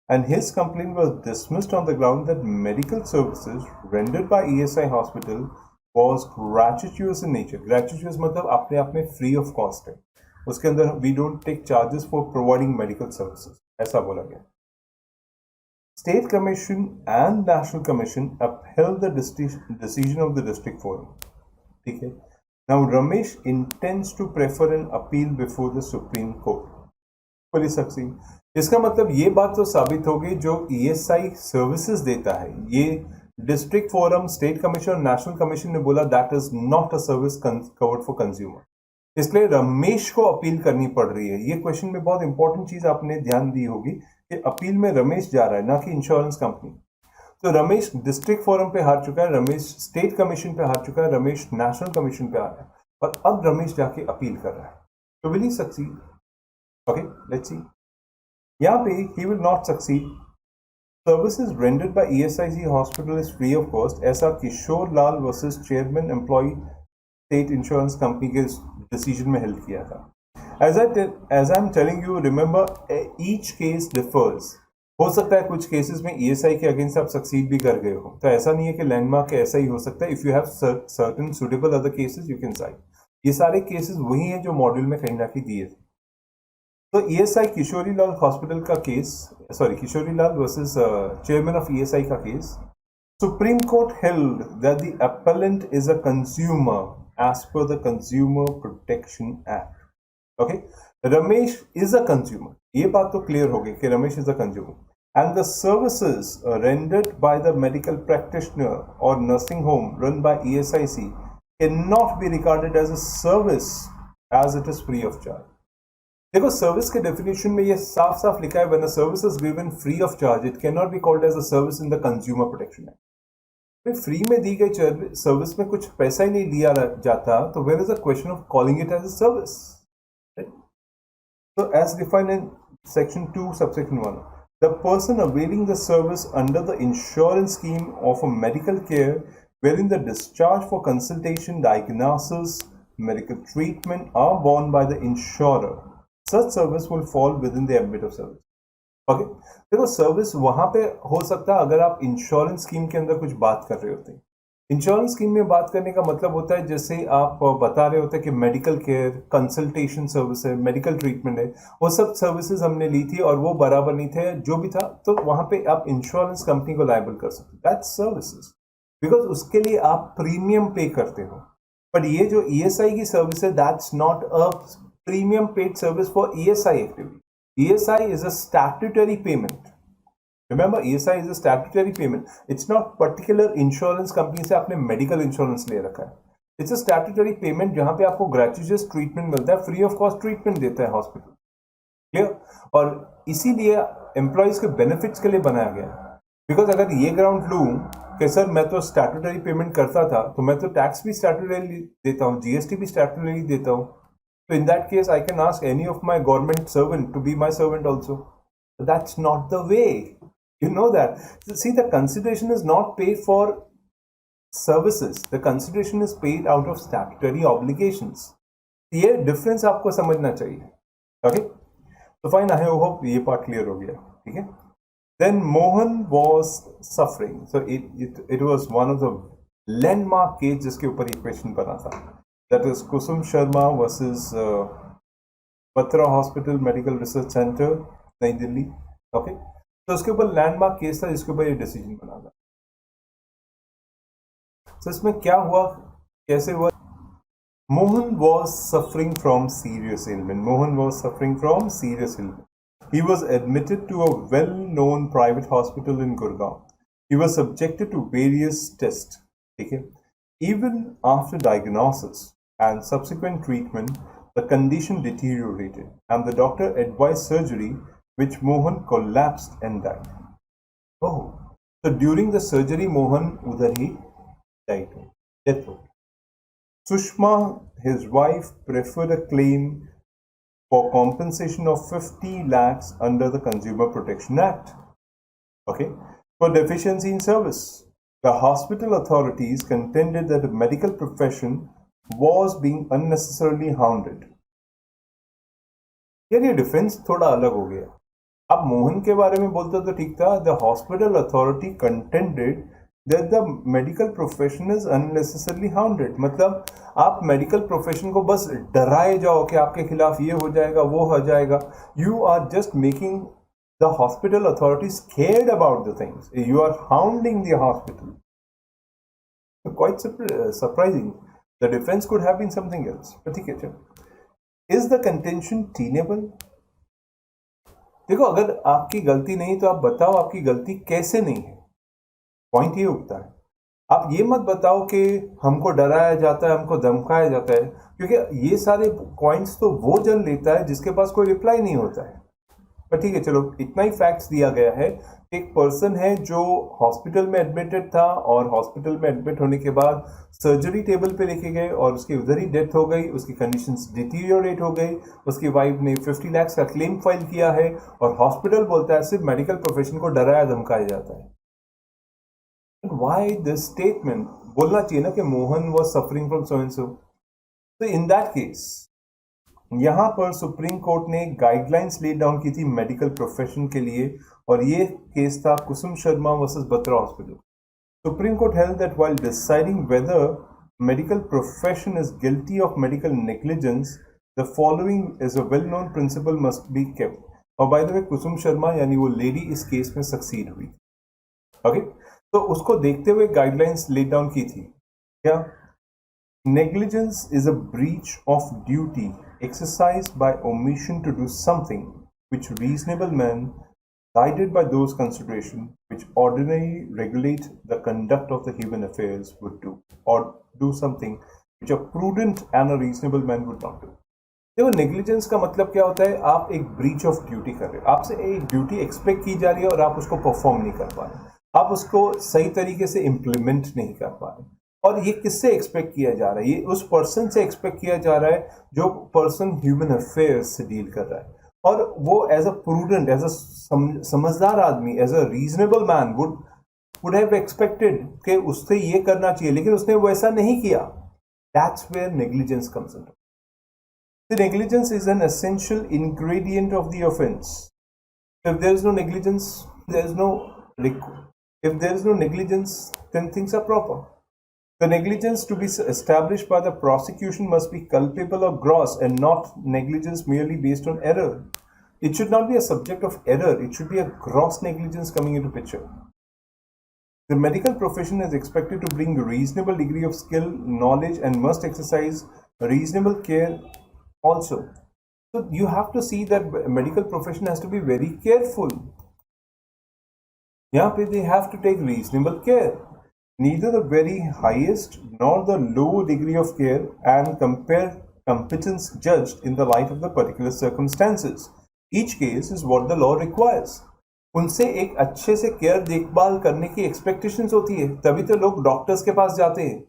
Speaker 1: And his complaint was dismissed on the ground that medical services rendered by ESI hospital was gratuitous in nature. Gratuitous मतलब अपने आप में free of cost है. उसके अंदर we don't take charges for providing medical services, ऐसा बोला गया. State commission and national commission upheld the decision of the district forum. ठीक है. Now Ramesh intends to prefer an appeal before the Supreme Court. Fully succeed. इसका मतलब ये बात तो साबित होगी जो ESI सर्विसेज देता है, ये डिस्ट्रिक्ट फोरम, स्टेट कमीशन और नेशनल कमीशन ने बोला that is not a service covered for consumer. इसलिए रमेश को अपील करनी पड़ रही है. ये क्वेश्चन में बहुत इंपॉर्टेंट चीज आपने ध्यान दी होगी कि अपील में रमेश जा रहा है, ना कि इंश्योरेंस कंपनी. तो रमेश डिस्ट्रिक्ट फोरम पे हार चुका है, रमेश स्टेट कमीशन पे हार चुका है, रमेश नेशनल कमीशन पे आ रहा है, और अब रमेश जाके अपील कर रहा है. तो will he succeed? Okay, let's see. यहाँ पे ही will not succeed. Services rendered by ESIC hospital is free of cost, ऐसा Kishore Lal versus chairman employ state insurance company के डिसीजन में हेल्प किया था. As I'm telling you, remember each case differs. हो सकता है कुछ केसेस में ESI के अगेंस्ट आप सक्सीड भी कर गए हो, तो ऐसा नहीं है कि लैंडमार्क ऐसा ही हो सकता है. If you have certain suitable other cases you can side. ये सारे केसेस वही हैं जो मॉड्यूल में कहीं ना कहीं दिए थे. तो ESI किशोरी लाल हॉस्पिटल का case, Kishori Lal versus chairman of ESI का case, supreme court held that the appellant is a consumer as per the Consumer Protection Act. Okay, Ramesh is a consumer. ये बात तो क्लियर हो गई कि Ramesh is a consumer, and the services rendered by the medical practitioner or nursing home run by ESIC cannot be regarded as a service as it is free of charge. देखो service के definition में ये साफ साफ लिखा है, when a service is given free of charge it can not be called as a service in the consumer protection act. Free में दी गई सर्विस में कुछ पैसा ही नहीं दिया जाता, तो where is a question of calling it as a service. So as defined in section 2 subsection 1, the person availing the service under the insurance scheme of a medical care wherein the discharge for consultation, diagnosis, medical treatment are borne by the insurer, such service will fall within the ambit of service. Okay देखो service वहां पे हो सकता है अगर आप insurance scheme के अंदर कुछ बात कर रहे होते हैं। इंश्योरेंस स्कीम में बात करने का मतलब होता है जैसे आप बता रहे होते हैं कि मेडिकल केयर, कंसल्टेशन सर्विस है, मेडिकल ट्रीटमेंट है, वो सब सर्विसेज हमने ली थी और वो बराबर नहीं थे, जो भी था, तो वहां पे आप इंश्योरेंस कंपनी को लायबल कर सकते हो, दैट्स सर्विसेज, बिकॉज उसके लिए आप प्रीमियम पे करते हो। बट ये जो ईएसआई की सर्विस है, that's not a premium paid service for ESI activity. ESI is a statutory payment. Remember, ESI is a statutory payment. It's not particular insurance company से आपने medical insurance ले रखा है। It's a statutory payment जहाँ पे आपको gratuitous treatment मिलता है, free of cost treatment देता है hospital. Clear? और इसीलिए employees के benefits के लिए बनाया गया है। Because अगर ये ground लूँ कि सर मैं तो statutory payment करता था, तो मैं तो tax भी statutory देता हूँ, GST भी statutory देता हूँ, so in that case, I can ask any of my government servant to be my servant also. But that's not the way. You know that. See, the consideration is not paid for services. The consideration is paid out of statutory obligations. ये difference आपको समझना चाहिए. Okay? So fine, I hope ये part clear हो गया. ठीक है? Then Mohan was suffering. So it was one of the landmark case जिसके ऊपर ये question बना था. That is Kusum Sharma versus Batra Hospital Medical Research Center, नई दिल्ली। ओके, तो उसके ऊपर लैंडमार्क केस था जिसके ऊपर ये डिसीजन बना था। तो इसमें क्या हुआ, कैसे हुआ? Mohan was suffering from serious ailment. Mohan was suffering from serious ailment. He was admitted to a well-known private hospital in Gurgaon. He was subjected to various tests. Okay, even after diagnosis and subsequent treatment, the condition deteriorated and the doctor advised surgery, which Mohan collapsed and died. Oh, so during the surgery, Mohan udhar hi died. Death. Sushma, his wife, preferred a claim for compensation of 50 lakhs under the Consumer Protection Act. Okay, for deficiency in service. The hospital authorities contended that the medical profession was being unnecessarily hounded. यार ये difference थोड़ा अलग हो गया। अब मोहन के बारे में बोलते तो ठीक था, the hospital authority contended that the medical profession is unnecessarily hounded. मतलब आप मेडिकल प्रोफेशन को बस डराए जाओ कि आपके खिलाफ ये हो जाएगा, वो हो जाएगा। You are just making the hospital authorities cared about the things. You are hounding the hospital. Quite surprising. The defense could have been something else. But ठीक है, is the contention tenable? देखो, अगर आपकी गलती नहीं तो आप बताओ आपकी गलती कैसे नहीं है। पॉइंट ये उठता है, आप ये मत बताओ कि हमको डराया जाता है, हमको धमकाया जाता है, क्योंकि ये सारे पॉइंट्स तो वो जन लेता है जिसके पास कोई रिप्लाई नहीं होता है। पर ठीक है, चलो इतना ही फैक्ट्स दिया गया है। एक पर्सन है जो हॉस्पिटल में एडमिटेड था और हॉस्पिटल में एडमिट होने के बाद सर्जरी टेबल पे लेके गए और उसकी उधर ही डेथ हो गई, उसकी कंडीशंस डिटीरियोरेट हो गई। उसकी वाइफ ने 50 लाख का क्लेम फाइल किया है और हॉस्पिटल बोलता है सिर्फ मेडिकल प्रोफेशन को डराया धमकाया जाता है। Why this statement? बोलना चाहिए ना कि Mohan was suffering from so and so. तो इन दैट केस यहां पर सुप्रीम कोर्ट ने गाइडलाइंस ले डाउन की थी मेडिकल प्रोफेशन के लिए, और ये केस था Kusum Sharma versus Batra hospital. Supreme court held that while deciding whether medical profession is guilty of medical negligence, the following is a well known principle must be kept. और by the way Kusum Sharma यानी वो lady इस case में succeed हुई। Okay, तो उसको देखते हुए गाइडलाइंस ले डाउन की थी क्या? Negligence is a breach of duty exercised by omission to do something which reasonable men, guided by those considerations which ordinarily regulate the conduct of the human affairs, would do, or do something which a prudent and a reasonable man would not do. देखो negligence का मतलब क्या होता है, आप एक breach of duty कर रहे हो, आपसे एक ड्यूटी एक्सपेक्ट की जा रही है और आप उसको परफॉर्म नहीं कर पा रहे, आप उसको सही तरीके से इम्प्लीमेंट नहीं कर पा रहे। और ये किससे एक्सपेक्ट किया जा रहा है? ये उस पर्सन से एक्सपेक्ट किया जा रहा है जो पर्सन ह्यूमन अफेयर्स से डील कर रहा है, और वो as a prudent, as a समझदार आदमी, as a reasonable man would have expected कि उससे ये करना चाहिए, लेकिन उसने वो ऐसा नहीं किया। That's where negligence comes in. The negligence is an essential ingredient of the offense. If there is no negligence, there is no if there is no negligence, then things are proper. The negligence to be established by the prosecution must be culpable or gross, and not negligence merely based on error. It should not be a subject of error. It should be a gross negligence coming into picture. The medical profession is expected to bring a reasonable degree of skill, knowledge, and must exercise reasonable care also. So you have to see that medical profession has to be very careful. Yeah, they have to take reasonable care. Neither the very highest nor the low degree of care, and compare competence judged in the light of the particular circumstances. Each case is what the law requires. उनसे एक अच्छे से care देखभाल करने की expectations होती है, तभी तो लोग डॉक्टर्स के पास जाते हैं।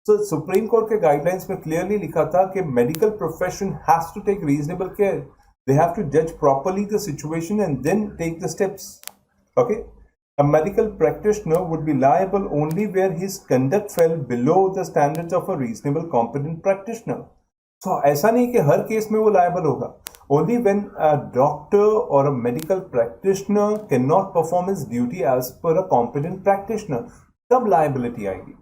Speaker 1: So सुप्रीम कोर्ट के गाइडलाइंस में क्लियरली लिखा था कि medical profession has to take reasonable care, they have to जज properly the situation and then take the steps. Okay, a medical practitioner would be liable only where his conduct fell below the standards of a reasonable competent practitioner. So ऐसा नहीं कि हर case में वो liable होगा. Only when a doctor or a medical practitioner cannot perform his duty as per a competent practitioner, तब liability आएगी.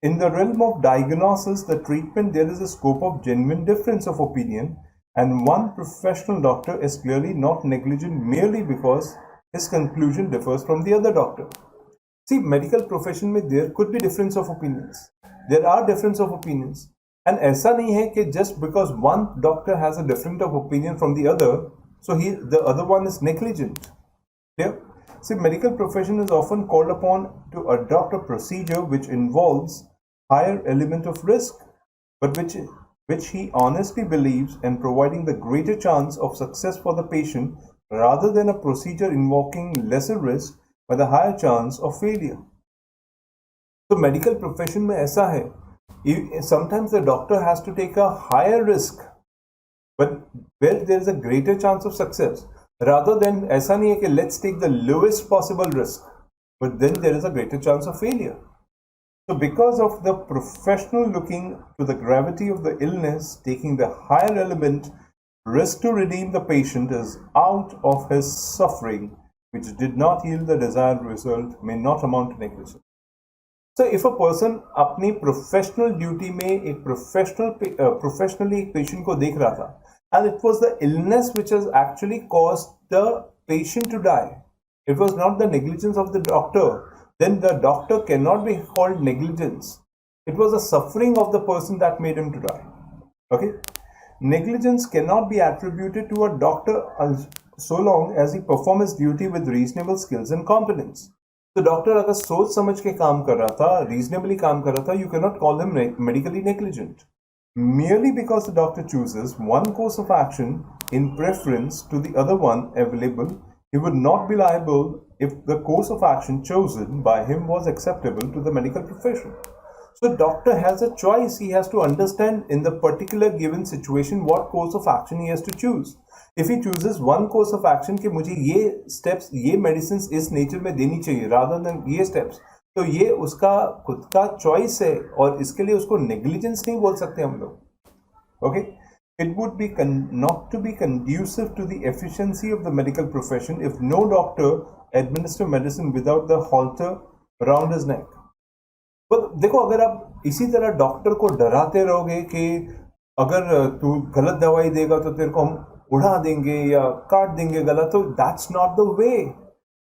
Speaker 1: In the realm of diagnosis, the treatment, there is a scope of genuine difference of opinion, and one professional doctor is clearly not negligent merely because his conclusion differs from the other doctor. See, medical profession में there could be difference of opinions. There are difference of opinions, and ऐसा नहीं है कि just because one doctor has a different of opinion from the other, so the other one is negligent. Clear? See, medical profession is often called upon to adopt a procedure which involves higher element of risk, but which he honestly believes in providing the greater chance of success for the patient, rather than a procedure invoking lesser risk but a higher chance of failure. So medical profession में ऐसा है, sometimes the doctor has to take a higher risk, but where there is a greater chance of success, rather than ऐसा नहीं है कि let's take the lowest possible risk, but then there is a greater chance of failure. So because of the professional looking to the gravity of the illness, taking the higher element, risk to redeem the patient is out of his suffering, which did not yield the desired result, may not amount to negligence. So if a person अपनी professional duty में एक professionally एक patient को देख रहा था, and it was the illness which has actually caused the patient to die, it was not the negligence of the doctor, then the doctor cannot be called negligence. It was the suffering of the person that made him to die. Okay? Negligence cannot be attributed to a doctor so long as he performs his duty with reasonable skills and competence. So doctor अगर सोच समझ के काम कर रहा था, reasonably काम कर रहा था, you cannot call him medically negligent. Merely because the doctor chooses one course of action in preference to the other one available, he would not be liable if the course of action chosen by him was acceptable to the medical profession. So doctor has a choice. He has to understand in the particular given situation what course of action he has to choose. If he chooses one course of action कि मुझे ये steps, ये medicines इस nature में देनी चाहिए rather than ये steps, तो ये उसका खुद का choice है, और इसके लिए उसको negligence नहीं बोल सकते हम लोग. Okay? It would be not to be conducive to the efficiency of the medical profession if no doctor administer medicine without the halter around his neck. But देखो, अगर आप इसी तरह डॉक्टर को डराते रहोगे कि अगर तू गलत दवाई देगा तो तेरे को हम उड़ा देंगे या काट देंगे गला, तो that's not the way.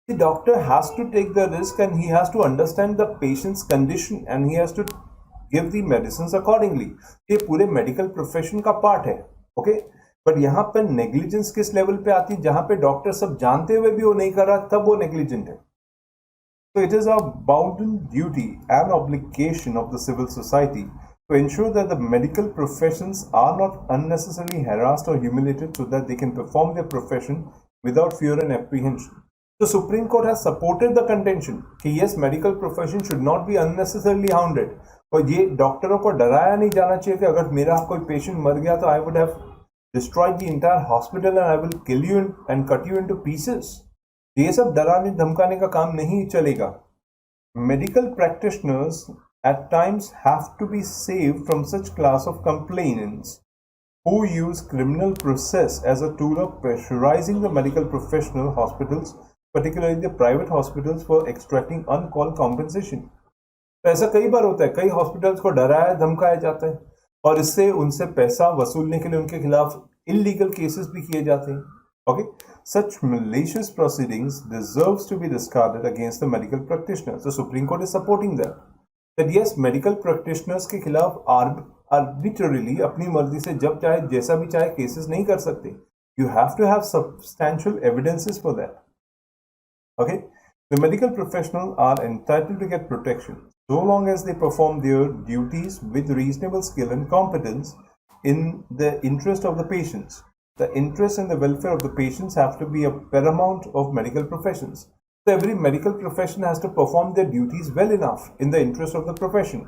Speaker 1: The doctor has to take the risk and he has to understand the patient's condition and he has to give the medicines accordingly. ये पूरे मेडिकल प्रोफेशन का पार्ट है. ओके, बट यहाँ पर negligence किस level पे आती है? जहां पे डॉक्टर सब जानते हुए भी वो नहीं कर रहा, तब वो नेग्लिजेंट है. So it is a bounden duty and obligation of the civil society to ensure that the medical professions are not unnecessarily harassed or humiliated so that they can perform their profession without fear and apprehension. The Supreme Court has supported the contention कि yes, medical profession should not be unnecessarily hounded. और ये डॉक्टरों को डराया नहीं जाना चाहिए कि अगर मेरा कोई पेशेंट मर गया तो I would have destroyed the entire hospital and I will kill you and cut you into pieces. ये सब डराने धमकाने का काम नहीं चलेगा. Medical practitioners at times have to be saved from such class of complainants who use criminal process as a tool of pressurizing the medical professional hospitals, particularly the private hospitals, for extracting uncalled compensation. तो ऐसा कई बार होता है, कई hospitals को डराया धमकाया जाता है और इससे उनसे पैसा वसूलने के लिए उनके खिलाफ इलीगल केसेस भी किए जाते हैं. Okay, such malicious proceedings deserves to be discarded against the medical practitioners. The Supreme Court is supporting that. That yes, medical practitioners के खिलाफ arbitrarily अपनी मर्जी से जब चाहे जैसा भी चाहे केसेस नहीं कर सकते. You have to have substantial evidences for that. Okay, the medical professionals are entitled to get protection so long as they perform their duties with reasonable skill and competence in the interest of the patients. The interest and the welfare of the patients have to be a paramount of medical professions. So every medical profession has to perform their duties well enough in the interest of the profession.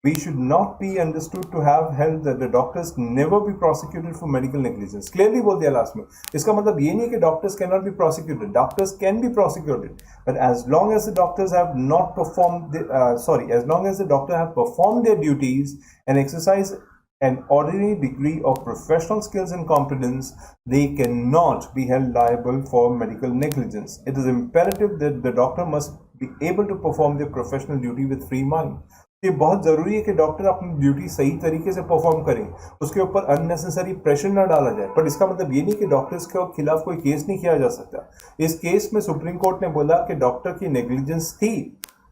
Speaker 1: We should not be understood to have held that the doctors never be prosecuted for medical negligence. Clearly बोल दिया last में. इसका मतलब ये नहीं कि doctors cannot be prosecuted. Doctors can be prosecuted, but as long as the doctors have not performed, as long as the doctor have performed their duties and exercised an ordinary degree of professional skills and competence, they cannot be held liable for medical negligence. It is imperative that the doctor must be able to perform their professional duty with free mind. ये बहुत जरूरी है कि doctor अपनी duty सही तरीके से perform करें, उसके ऊपर अननेसेसरी प्रेशर ना डाला जाए. पर इसका मतलब ये नहीं कि डॉक्टर्स के खिलाफ कोई केस नहीं किया जा सकता. इस केस में सुप्रीम कोर्ट ने बोला कि डॉक्टर की नेग्लिजेंस थी,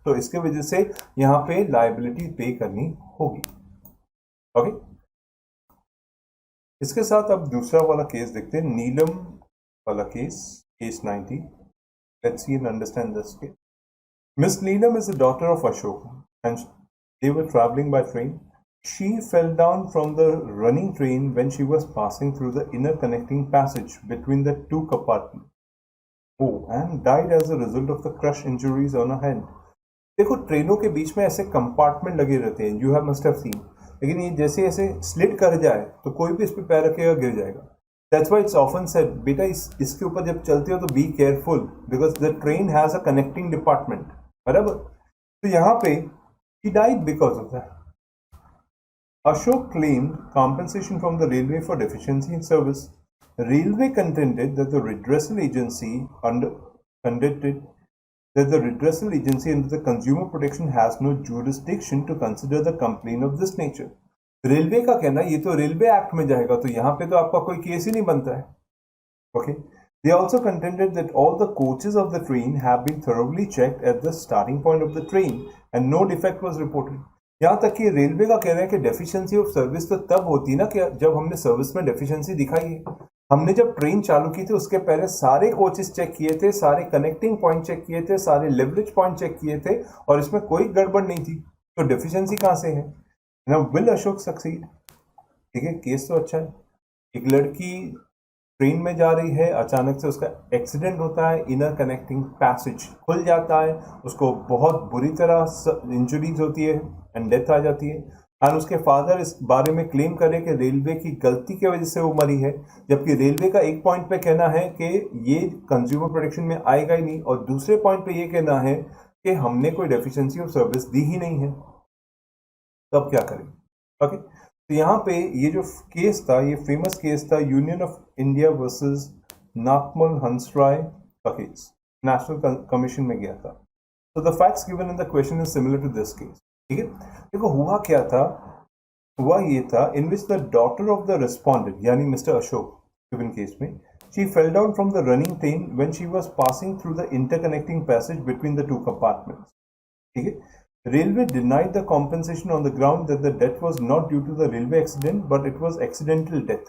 Speaker 1: तो इसके वजह से यहाँ पे लायबिलिटी पे करनी होगी. ओके, इसके साथ अब दूसरा वाला केस देखते हैं, नीलम वाला case, case 90. Let's see and understand this case. Miss Neelam is the daughter of Ashok and they were traveling by train. She fell down from the running train when she was passing through the inner connecting passage between the two compartments. Oh, and died as a result of the crush injuries on her head. देखो, ट्रेनों के बीच में ऐसे compartment लगे रहते हैं, you must have seen. लेकिन ये जैसे ऐसे स्लिट कर जाए तो कोई भी इस पर पैर रखेगा गिर जाएगा. That's why it's often said, बेटा इसके ऊपर जब चलते हो तो be careful because the train has a connecting department. बराबर. तो यहाँ पे he died because of that. Ashok claimed compensation from the railway for deficiency in service. Railway contended that the redressal agency under the Consumer Protection has no jurisdiction to consider the complaint of this nature. Railway का कहना ये तो railway act में जाएगा, तो यहाँ पे तो आपका कोई केस ही नहीं बनता है. Okay. They also contended that all the coaches of the train have been thoroughly checked at the starting point of the train and no defect was reported. यहाँ तक कि रेलवे का कहना है कि डेफिशिएंसी ऑफ सर्विस तो तब होती ना कि जब हमने सर्विस में डेफिशिएंसी दिखाई है. हमने जब ट्रेन चालू की थी उसके पहले सारे कोचेस चेक किए थे, सारे कनेक्टिंग पॉइंट चेक किए थे, सारे लेवरेज पॉइंट चेक किए थे और इसमें कोई गड़बड़ नहीं थी. तो डेफिशिएंसी कहाँ से है? Now will Ashok succeed? ठीक है, केस तो अच्छा है. एक लड़की ट्रेन में जा रही है, अचानक से उसका एक्सीडेंट होता है, इनर कनेक्टिंग पैसेज खुल जाता है, उसको बहुत बुरी तरह इंजरीज होती है एंड डेथ आ जाती है. एंड उसके फादर इस बारे में क्लेम करें कि रेलवे की गलती की वजह से वो मरी है, जबकि रेलवे का एक पॉइंट पे कहना है कि ये कंज्यूमर प्रोटेक्शन में आएगा ही नहीं और दूसरे पॉइंट पे ये कहना है कि हमने कोई डेफिशिएंसी ऑफ सर्विस दी ही नहीं है. तब क्या करें? ओके, तो यहाँ पे ये जो केस था, ये फेमस केस था union of India versus Nathmal Hansraj का केस, नेशनल कमीशन में गया था. तो the facts given in the question is similar to this case. ठीक है, देखो हुआ क्या था. हुआ ये था in which the daughter of the respondent यानी मिस्टर अशोक गिवन केस में, she fell down from the running train when she was passing through the interconnecting passage between the two compartments. ठीक है, Railway denied the compensation on the ground that the death was not due to the railway accident but it was accidental death.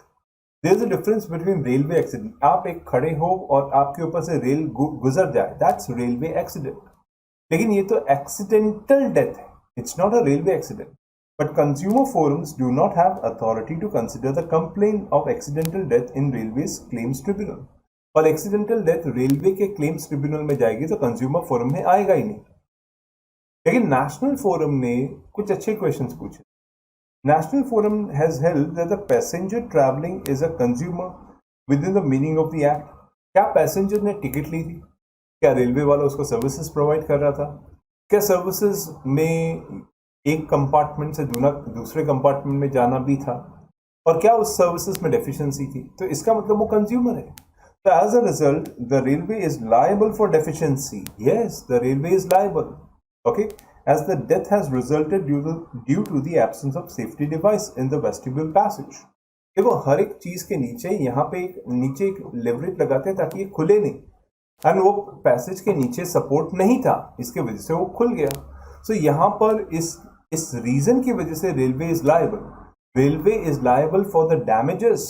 Speaker 1: There is a difference between railway accident. आप एक खड़े हो और आपके ऊपर से रेल गुजर जाए, that's railway accident. लेकिन ये तो accidental death है, it's not a railway accident. but consumer forums do not have authority to consider the complaint of accidental death in railways claims tribunal. और एक्सीडेंटल डेथ रेलवे के claims tribunal में जाएगी तो consumer forum में आएगा ही नहीं. लेकिन नेशनल फोरम ने कुछ अच्छे क्वेश्चंस पूछे. National forum has held that the passenger travelling is a consumer within the meaning of the act. क्या पैसेंजर ने टिकट ली थी? क्या रेलवे वाला उसको सर्विसेज प्रोवाइड कर रहा था? क्या सर्विसेज में एक कंपार्टमेंट से दूसरे कंपार्टमेंट में जाना भी था? और क्या उस सर्विसेज में डेफिशिएंसी थी? तो इसका मतलब वो कंज्यूमर है. So as a result, the railway is liable for deficiency. Yes, the railway is liable. Okay, as the death has resulted due to the absence of safety device in the vestibule passage. देखो हर एक चीज के नीचे यहाँ पे नीचे एक leverage लगाते हैं ताकि ये खुले नहीं. एंड वो पैसेज के नीचे सपोर्ट नहीं था, इसके वजह से वो खुल गया. सो यहाँ पर इस रीजन की वजह से railway is liable. Railway is liable for the damages.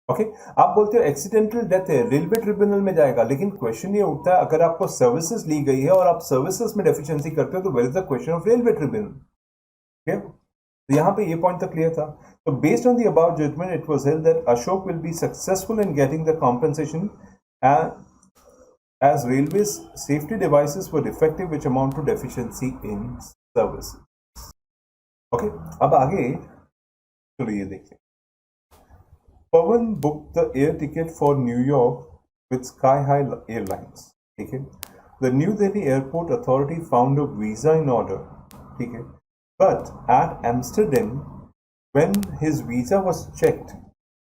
Speaker 1: Okay, आप बोलते हो एक्सीडेंटल डेथ है, रेलवे ट्रिब्यूनल में जाएगा. लेकिन क्वेश्चन ये उठता है, अगर आपको सर्विसेज ली गई है और आप सर्विसेज में डेफिशिएंसी करते हो तो where is the question of railway tribunal. तो यहाँ पे ये पॉइंट तक क्लियर था. तो based on the about judgment it was held that Ashok will be successful in getting the compensation as railways safety devices were defective which amount to deficiency in services. Okay, अब आगे चलो ये देखते हैं. Pawan booked the air ticket for New York with Sky High Airlines. ठीक है. The New Delhi Airport Authority found a visa in order. ठीक है. But at Amsterdam, when his visa was checked,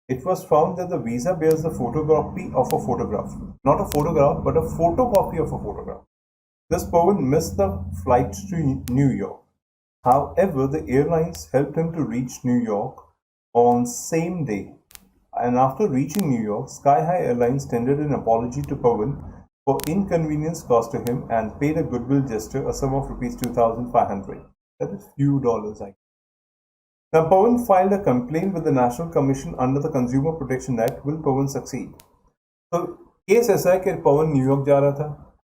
Speaker 1: it was found that the visa bears the photocopy of a photograph. Not a photograph, but a photocopy of a photograph. Thus, Pawan missed the flight to New York. However, the airlines helped him to reach New York on same day. And after reaching New York, Sky High Airlines tendered an apology to Pawan for inconvenience caused to him and paid a goodwill gesture, a sum of rupees 2,500. That is few dollars, I guess. Now, Pawan filed a complaint with the National Commission under the Consumer Protection Act. Will Pawan succeed? तो case ऐसा है कि पवन New York जा रहा था.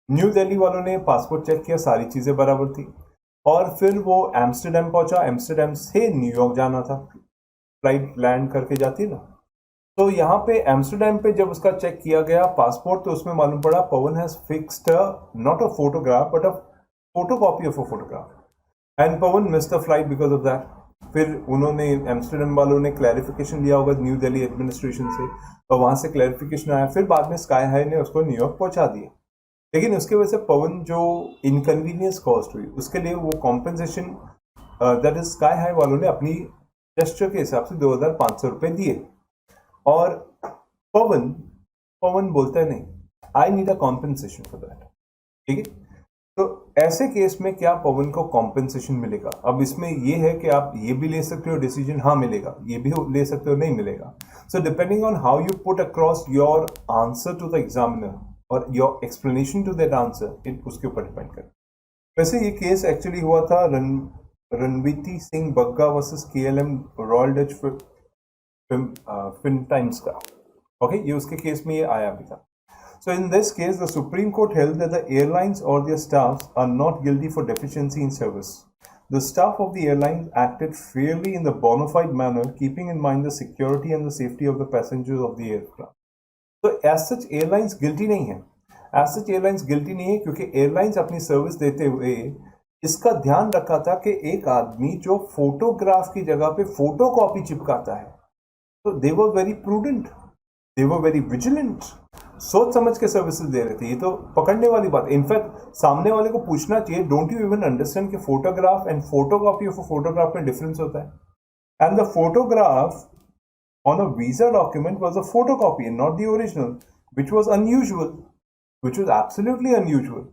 Speaker 1: New Delhi वालों ने passport check किया, सारी चीज़ें बराबर थी. और फिर वो एम्स्टरडेम पहुंचा. एम्स्टरडेम से न्यूयॉर्क जाना था, फ्लाइट लैंड करके जाती है ना. तो यहाँ पे एम्स्टरडेम पे जब उसका चेक किया गया पासपोर्ट, तो उसमें मालूम पड़ा Pawan has fixed not a photograph but a photocopy of a photograph. And Pawan missed the flight because of that. फिर उन्होंने एम्स्टरडेम वालों ने क्लैरिफिकेशन लिया होगा न्यू दिल्ली एडमिनिस्ट्रेशन से, और वहाँ से क्लैरिफिकेशन आया. फिर बाद में स्काई हाई ने उसको न्यूयॉर्क पहुँचा दिया. लेकिन उसके वजह से पवन जो इनकन्वीनियंस कॉस्ट हुई उसके लिए वो compensation that is sky high वालों ने अपनी जेस्चर के हिसाब से 2,500 रुपये दिए. और पवन बोलता है नहीं, I need a compensation for that. ठीक है. तो ऐसे केस में क्या पवन को कॉम्पेंसेशन मिलेगा? अब इसमें ये है कि आप ये भी ले सकते हो डिसीजन, हाँ मिलेगा, ये भी ले सकते हो नहीं मिलेगा. So depending on how you put across your answer to the examiner और your explanation to that answer, उसके ऊपर डिपेंड कर. वैसे ये केस एक्चुअली हुआ था Ravneet Singh Bagga versus KLM royal Dutch फिन टाइम्स का. ओके, ये उसके केस में ये आया भी था. So in this case, the Supreme Court held that the airlines or their staffs are not guilty for deficiency in service. The staff of the airlines acted fairly in the bona fide manner, keeping in mind the security and the safety of the passengers of the aircraft. So as such, airlines guilty नहीं है. As such, airlines guilty नहीं है क्योंकि airlines अपनी service देते हुए इसका ध्यान रखा था कि एक आदमी जो फोटोग्राफ की जगह पे फोटोकॉपी चिपकाता है, तो they were very prudent, they were very vigilant. सोच समझ के सर्विसेज दे रहे थे. ये तो पकड़ने वाली बात. इनफैक्ट सामने वाले को पूछना चाहिए, डोंट यू इवन अंडरस्टैंड कि photograph and photocopy of a photograph में डिफरेंस होता है. And the photograph on a visa document was a photocopy and not the original, which was unusual, which was absolutely unusual.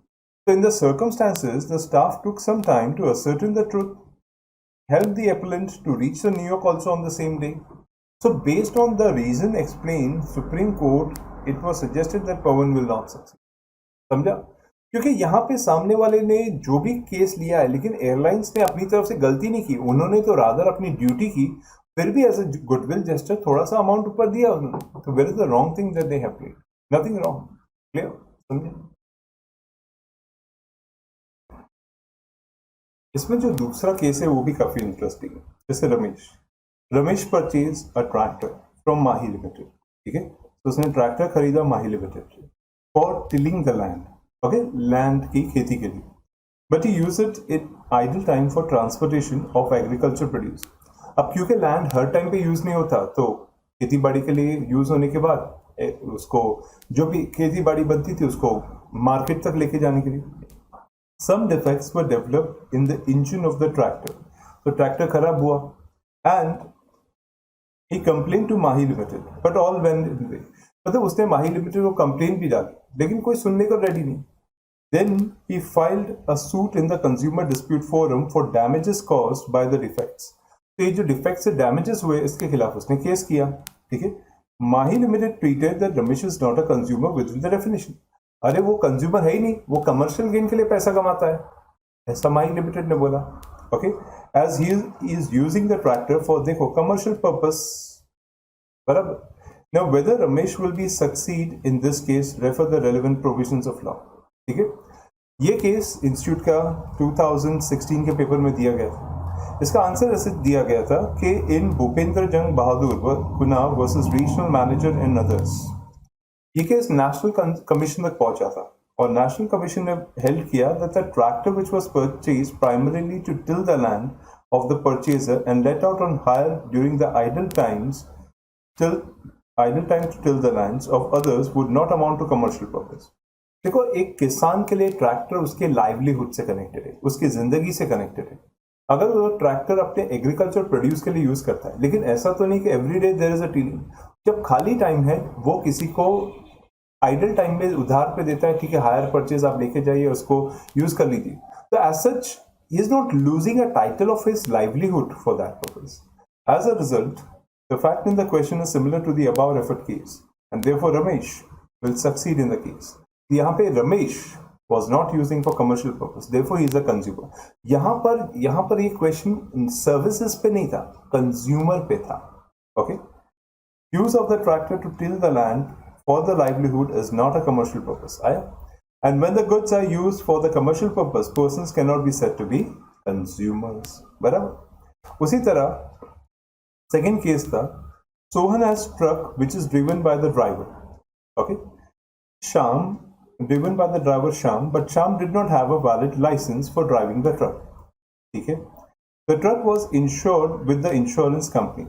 Speaker 1: So in the circumstances, the staff took some time to ascertain the truth, helped the appellant to reach the New York also on the same day. So based on the reason explained, Supreme Court, it was suggested that Pawan will not succeed. समझा? क्योंकि यहाँ पे सामने वाले ने जो भी case लिया है, लेकिन एयरलाइंस ने अपनी तरफ से गलती नहीं की. उन्होंने तो रादर अपनी ड्यूटी की, फिर भी एज अ गुडविल जेस्चर थोड़ा सा अमाउंट ऊपर दिया उन्होंने. तो where is the wrong thing that they have pled? Nothing wrong. Clear? समझे? इसमें जो दूसरा केस है वो भी काफी इंटरेस्टिंग है. जैसे Ramesh purchase a tractor from Mahi limited. ठीक है, तो उसने ट्रैक्टर खरीदा माही लिमिटेड से for tilling the land. Okay, land की खेती के लिए. But he use it in idle time for transportation of agriculture produce. अब क्योंकि लैंड हर टाइम पे यूज नहीं होता, तो खेती बाड़ी के लिए यूज होने के बाद उसको जो भी खेती बाड़ी बनती थी उसको मार्केट तक लेके जाने के लिए. Some defects were developed in the engine of the tractor. तो ट्रैक्टर खराब हुआ and he complained to Mahi Limited, but all went in vain. मतलब उसने माही लिमिटेड को कंप्लेन भी डाली लेकिन कोई सुनने को रेडी नहीं. Then he filed a suit in the Consumer Dispute Forum for damages caused by the defects. तो ये जो डिफेक्ट से डैमेजेस हुए इसके खिलाफ उसने केस किया. ठीक है, Mahi limited treated that Ramesh is not a consumer within the definition. अरे वो कंज्यूमर है ही नहीं, वो कमर्शियल गेन के लिए पैसा कमाता है, ऐसा माही लिमिटेड ने बोला. Okay, as he is using the tractor for देखो कमर्शियल पर्पस. बराबर. Now whether Ramesh will be succeed in this case, refer the relevant provisions of law. ठीक है, ये केस इंस्टीट्यूट का 2016 के पेपर में दिया गया था. इसका आंसर ऐसे दिया गया था कि in Bhupendra Jang Bahadur Guna versus regional manager and others. ये केस नेशनल कमीशन तक पहुंचा था और नेशनल कमीशन ने हेल्ड किया that the tractor which was purchased primarily to till the land of the purchaser and let out on hire during the idle time to till the lands of others would not amount to commercial purpose. देखो, एक किसान के लिए tractor उसके livelihood से connected है, उसकी जिंदगी से कनेक्टेड है. अगर वो ट्रैक्टर अपने एग्रीकल्चर प्रोड्यूस के लिए यूज करता है, लेकिन ऐसा तो नहीं कि every day there is a tilling. जब खाली टाइम है वो किसी को आइडल टाइम में उधार पे देता है. ठीक है, हायर परचेज आप लेके जाइए, उसको यूज कर लीजिए. तो as such he is not losing a title of his livelihood for that purpose. As a result the fact in the question is similar to the above referred case and therefore Ramesh will succeed in the case. यहाँ पे Ramesh was not using for commercial purpose, therefore he is a consumer. यहाँ पर ये question services पे नहीं था, consumer पे था. Okay, use of the tractor to till the land for the livelihood is not a commercial purpose. आया, and when the goods are used for the commercial purpose persons can not be said to be consumers. बराबर. उसी तरह second case था, Sohan has truck which is driven by the driver. Okay, Sham, driven by the driver Sham, but Sham did not have a valid license for driving the truck. Okay? The truck was insured with the insurance company.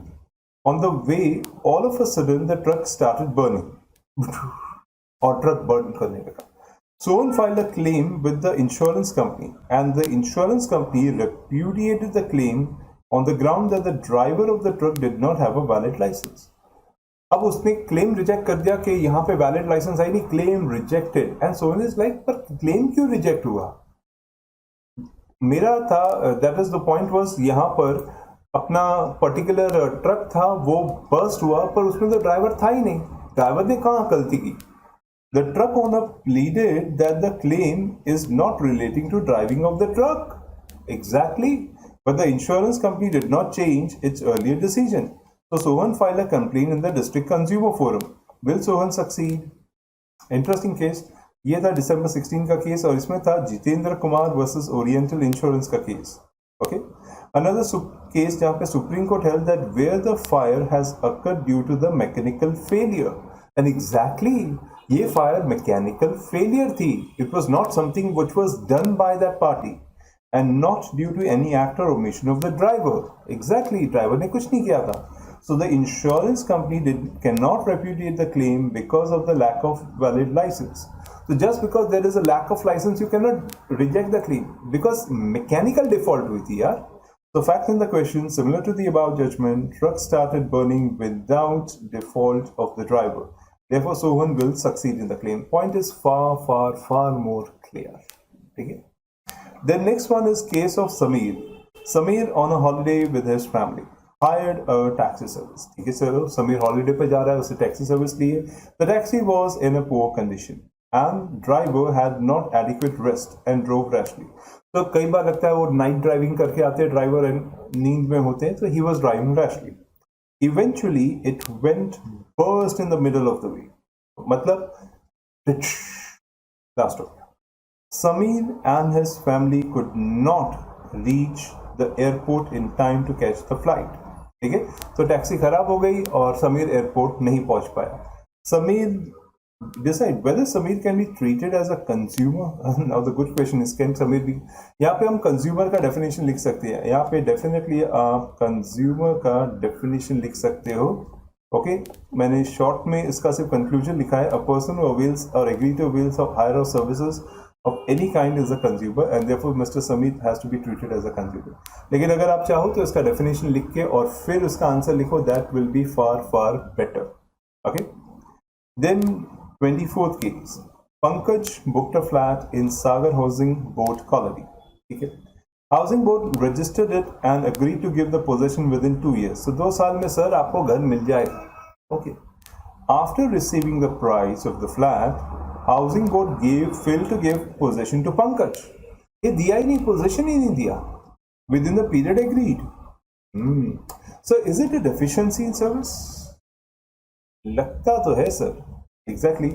Speaker 1: On the way, all of a sudden, the truck started burning. or truck burned karne laga. Sohan filed a claim with the insurance company, and the insurance company repudiated the claim on the ground that the driver of the truck did not have a valid license. अब उसने claim reject कर दिया कि यहाँ पे valid licence आई नहीं, claim rejected. And Sohan is like, पर claim क्यों रिजेक्ट हुआ? मेरा था, that is the point was, यहाँ पर अपना पर्टिकुलर ट्रक था वो बर्स्ट हुआ, पर उसमें तो ड्राइवर था ही नहीं. ड्राइवर ने कहाँ गलती की? The truck owner pleaded that the claim is not relating to driving of the truck. Exactly, but the insurance company did not change its earlier decision. So Sohan filed a complaint in the District Consumer Forum. Will Sohan succeed? Interesting case. ये था December 16 का case और इसमें था Jitendra Kumar versus oriental insurance का case. Okay, another case जहाँ पे supreme court held that where the fire has occurred due to the mechanical failure. And exactly ये फायर मैकेनिकल फेलियर थी. It was not something which was done by that party and not due to any act or omission of the driver. Exactly, driver ने कुछ नहीं किया था. So the insurance company cannot repudiate the claim because of the lack of valid license. So just because there is a lack of license, you cannot reject the claim because mechanical default हुई थी यार. So fact in the question, similar to the above judgment, truck started burning without default of the driver. Therefore, Sohan will succeed in the claim. Point is far more clear. Okay? The next one is case of Samir. Samir on a holiday with his family hired a taxi service. ठीक है sir, Sameer holiday पे जा रहा है, उसे taxi service ली है. The taxi was in a poor condition and driver had not adequate rest and drove rashly. तो कई बार लगता है वो नाइट ड्राइविंग करके आते हैं ड्राइवर, नींद में होते हैं, तो he was driving rashly. Eventually it went burst in the middle of the way. मतलब last one. Samir and his family could not reach the airport in time to catch the flight. ठीक है, तो taxi खराब हो गई और Sameer airport नहीं पहुंच पाया. Sameer decide whether Samir can be treated as a consumer. Now the good question is, can Samir be, यहाँ पे हम consumer का definition लिख सकते हैं. यहाँ पे definitely आप consumer का definition लिख सकते हो. Okay, मैंने short में इसका सिर्फ conclusion लिखा है. A person who avails or agree to avails of hire or services of any kind is a consumer and therefore Mr. Samir has to be treated as a consumer. लेकिन अगर आप चाहो तो इसका definition लिख के और फिर उसका आंसर लिखो, that will be far better. Okay, then 24th case, Pankaj booked a flat in Sagar Housing Board Colony. ठीक है, Housing Board registered it and agreed to give the possession within 2 years. So 2 साल में sir आपको घर मिल जाएगा. Okay. After receiving the price of the flat, Housing Board failed to give possession to Pankaj. ये दिया ही नहीं, possession ही नहीं दिया within the period agreed. So is it a deficiency in service? लगता तो है सर. Exactly.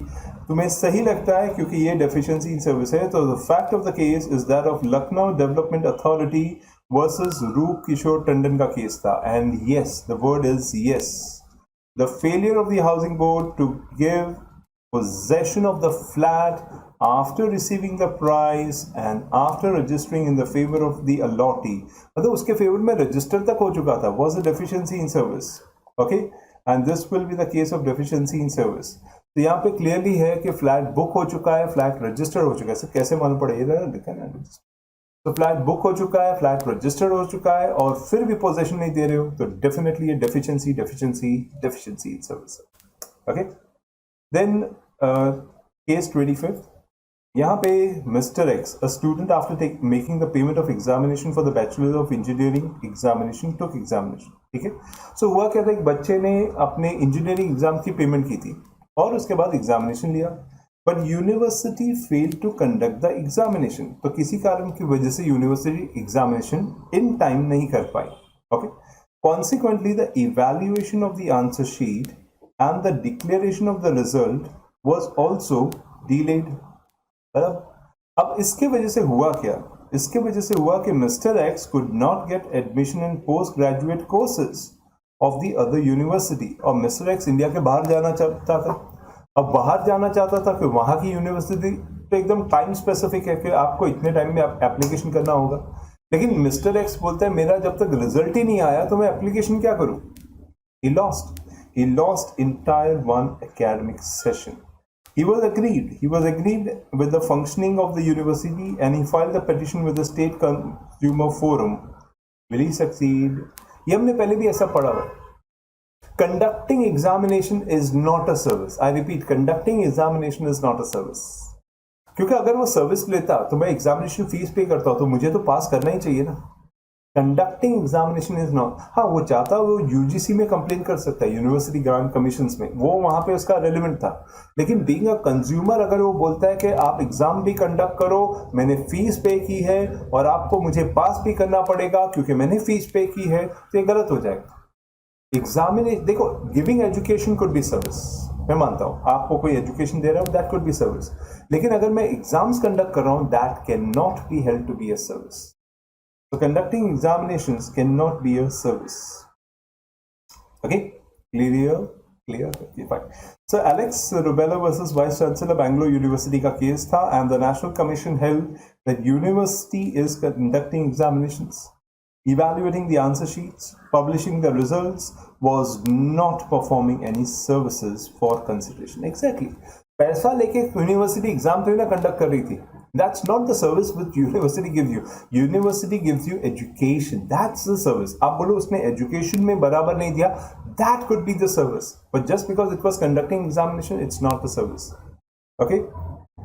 Speaker 1: तुम्हें सही लगता है क्योंकि ये deficiency in service है. तो the fact of the case is that of Lucknow Development Authority versus Roop Kishore Tandon का केस था. And yes, the word is yes. The failure of the housing board to give possession of the flat after receiving the price and after registering in the favor of the allottee, मतलब उसके favour में register तक हो चुका था, was a deficiency in service. Okay, and this will be the case of deficiency in service. तो यहाँ पे क्लियरली है कि फ्लैट बुक हो चुका है, फ्लैट रजिस्टर्ड हो चुका है. सर कैसे मालूम पड़ेगा, लिखा है ना. तो फ्लैट बुक हो चुका है, फ्लैट रजिस्टर्ड हो चुका है और फिर भी पोजेशन नहीं दे रहे हो, तो डेफिनेटली ये deficiency in service. Okay, then case 25. यहाँ पे mister X, a student after making the payment of examination for the bachelor of engineering examination took examination. ठीक है, सो हुआ क्या था, एक बच्चे ने अपने इंजीनियरिंग एग्जाम की पेमेंट की थी और उसके बाद एग्जामिनेशन लिया, but university fail to conduct the examination. तो किसी कारण की वजह से यूनिवर्सिटी एग्जामिनेशन इन टाइम नहीं कर पाई. Okay, consequently the evaluation of the answer sheet and the declaration of the result was also delayed. अब इसके वजह से हुआ क्या, इसके वजह से हुआ कि mister x could not get admission in post graduate courses of the other university. और मिस्टर एक्स इंडिया के बाहर जाना चाहता था. अब बाहर जाना चाहता था कि वहाँ की यूनिवर्सिटी तो एकदम टाइम स्पेसिफिक है कि आपको इतने टाइम में एप्लीकेशन करना होगा. लेकिन मिस्टर एक्स बोलता है मेरा जब तक रिजल्ट ही नहीं आया तो मैं एप्लीकेशन क्या करूँ. He lost entire one academic session. He was agreed with the functioning of the university and he filed a petition with the State Consumer Forum. Will he succeed? ये हमने पहले भी ऐसा पढ़ा हुआ. Conducting examination is not a service. I repeat, conducting examination is not a service. क्योंकि अगर वो सर्विस लेता तो मैं एग्जामिनेशन फीस पे करता हूँ तो मुझे तो पास करना ही चाहिए ना. Conducting examination is not. हाँ, वो चाहता वो यूजीसी में कंप्लेन कर सकता है, यूनिवर्सिटी ग्रांट कमीशन में, वो वहां पे उसका रेलिवेंट था. लेकिन बीइंग अ कंज्यूमर अगर वो बोलता है कि आप एग्जाम भी कंडक्ट करो, मैंने फीस पे की है और आपको मुझे पास भी करना पड़ेगा क्योंकि मैंने फीस पे की है, तो ये गलत हो जाएगा. एग्जामिनेशन देखो, giving education could be service, मैं मानता हूँ आपको कोई एजुकेशन दे रहा हूँ, दैट कुड बी सर्विस. लेकिन अगर मैं एग्जाम्स कंडक्ट कर रहा हूँ, that can not be held to be a service. So conducting examinations cannot be a service. Okay, clear. Okay, fine. So Alex Rubella versus Vice Chancellor Bangalore University का case था and the National Commission held that university is conducting examinations, evaluating the answer sheets, publishing the results, was not performing any services for consideration. Exactly. पैसा लेके university exam तो ना conduct कर रही थी. That's not the service which university gives you. University gives you education. That's the service. आप बोलो उसने education में बराबर नहीं दिया, that could be the service. But just because it was conducting examination, it's not the service. Okay?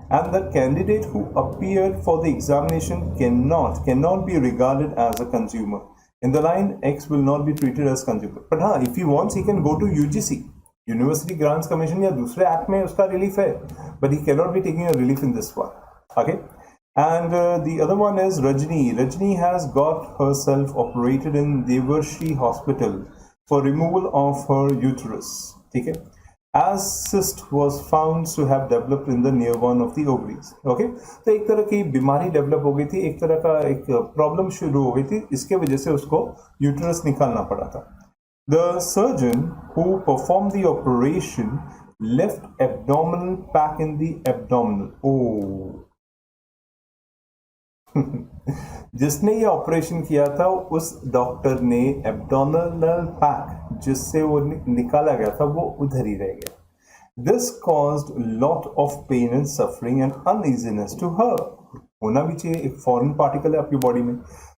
Speaker 1: And the candidate who appeared for the examination cannot be regarded as a consumer. In the line, X will not be treated as consumer. But हाँ, if he wants, he can go to UGC. University Grants Commission या दूसरे act में उसका relief है, but he cannot be taking a relief in this one. Okay, and the other one is Rajni. Rajni has got herself operated in Devarshi Hospital for removal of her uterus. ठीक है, as cyst was found to have developed in the near one of the ovaries. Okay, तो एक तरह की बीमारी develop हो गई थी, एक तरह का एक प्रॉब्लम शुरू हो गई थी, इसके वजह से उसको यूट्रस निकालना पड़ा था. The surgeon who performed the operation left abdominal pack in the abdominal. Oh. जिसने ये ऑपरेशन किया था उस डॉक्टर ने एब्डोमिनल पैक जिससे वो निकाला गया था वो उधर ही रह गया. This caused lot of pain and suffering and uneasiness to her. होना भी चाहिए, एक फॉरेन पार्टिकल है आपकी बॉडी में.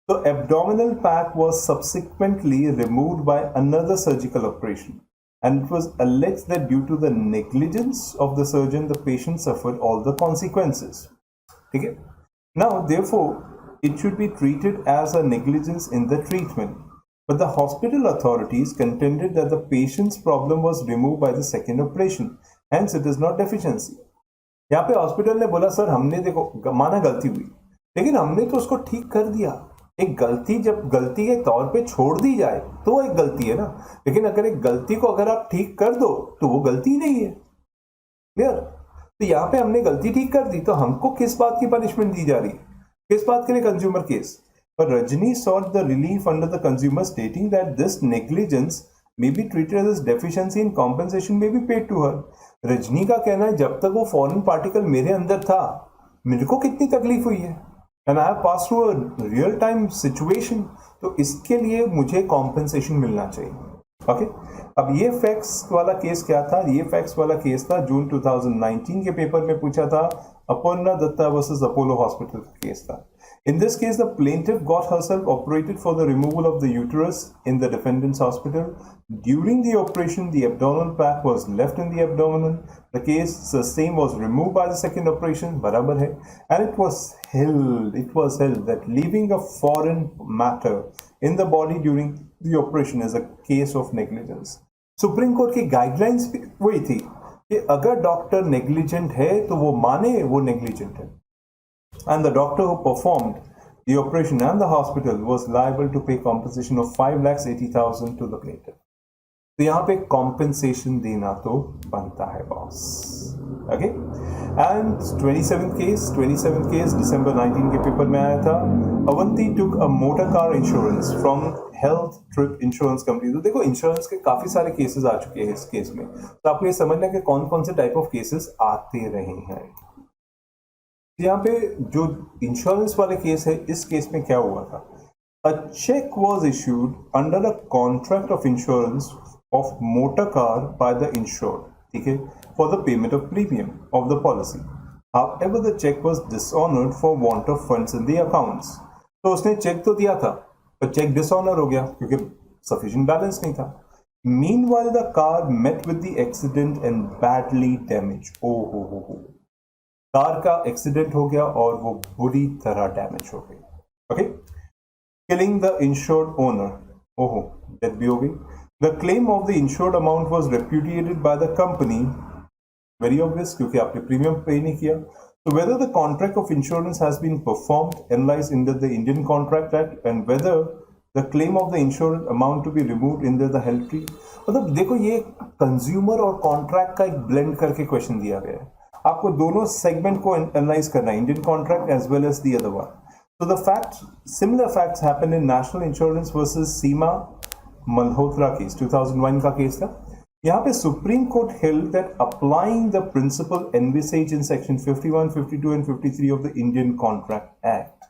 Speaker 1: तो abdominal pack was subsequently removed by another surgical operation and it was alleged that due to the negligence of the surgeon the patient suffered all the consequences. ठीक है. Now, therefore, it should be treated as a negligence in the treatment. But the hospital authorities contended that the patient's problem was removed by the second operation. Hence, it is not deficiency. यहाँ पे hospital ने बोला sir हमने देखो माना गलती हुई, लेकिन हमने तो उसको ठीक कर दिया. एक गलती जब गलती के तौर पे छोड़ दी जाए तो वो एक गलती है ना, लेकिन अगर एक गलती को अगर आप ठीक कर दो तो वो गलती नहीं है. क्लियर. तो यहाँ पे हमने गलती ठीक कर दी तो हमको किस बात की पनिशमेंट दी जा रही है, किस बात के लिए? Consumer case. पर Rajni sought the relief under the consumer stating that this negligence may be treated as deficiency and compensation may be paid to her. Rajni का कहना है जब तक वो फॉरेन पार्टिकल मेरे अंदर था मेरे को कितनी तकलीफ हुई है and I have passed through a real time situation, तो इसके लिए मुझे compensation मिलना चाहिए. ओके. अब ये फैक्स वाला केस क्या था? ये फैक्स वाला केस था जून 2019 के पेपर में पूछा था, अपर्णा दत्ता वर्सेस अपोलो हॉस्पिटल का केस था. In this case, the plaintiff got herself operated for the removal of the uterus in the defendant's hospital. During the operation, the abdominal pack was left in the abdomen. The case, the same was removed by the second operation, बराबर है. And it was held that leaving a foreign matter in the body during the operation is a case of negligence. Supreme court की guidelines वही थी कि अगर doctor negligent है तो वो माने वो नेग्लिजेंट है. And the doctor who performed the operation and the hospital was liable to pay compensation of 5,80,000 to the plaintiff. तो यहाँ पे compensation देना तो बनता है boss. Okay. And 27th case December 19 के पेपर में आया था. Avanti took a motor car insurance from Health Trip Insurance Company. तो देखो इंश्योरेंस के काफी सारे केसेस आ चुके हैं इस केस में, तो आपको ये समझना कि कौन कौन से टाइप ऑफ केसेस आते रहे हैं. यहाँ पे जो इंश्योरेंस वाले केस है, इस केस में क्या हुआ था? A cheque was issued under a contract of insurance of motor car by the insured, ठीक है, for the payment of premium of the policy. However, the check was dishonored for want of funds in the accounts. तो उसने check तो दिया था पर check dishonour हो गया क्योंकि सफिशिएंट बैलेंस नहीं था. Meanwhile, the car met with the accident and badly damaged. हो. कार का एक्सीडेंट हो गया और वो बुरी तरह डैमेज हो गई. Okay. Killing the insured owner. ओहो, डेथ भी हो गई. The claim of the insured amount was repudiated by the company. Very obvious, क्योंकि आपने प्रीमियम पे नहीं किया. So whether the contract of insurance has been performed, analyzed under the Indian Contract Act, and whether the claim of the insured amount to be removed under the health tree. मतलब देखो ये consumer और contract का एक blend करके question दिया गया है. आपको दोनों सेगमेंट को एनालाइज करना है, Indian contract as well as the other one. So the similar facts happened in National Insurance versus Seema Malhotra case, 2001 का केस था. यहाँ पे supreme court held that applying the principle envisaged in section 51, 52 and 53 of the Indian Contract Act.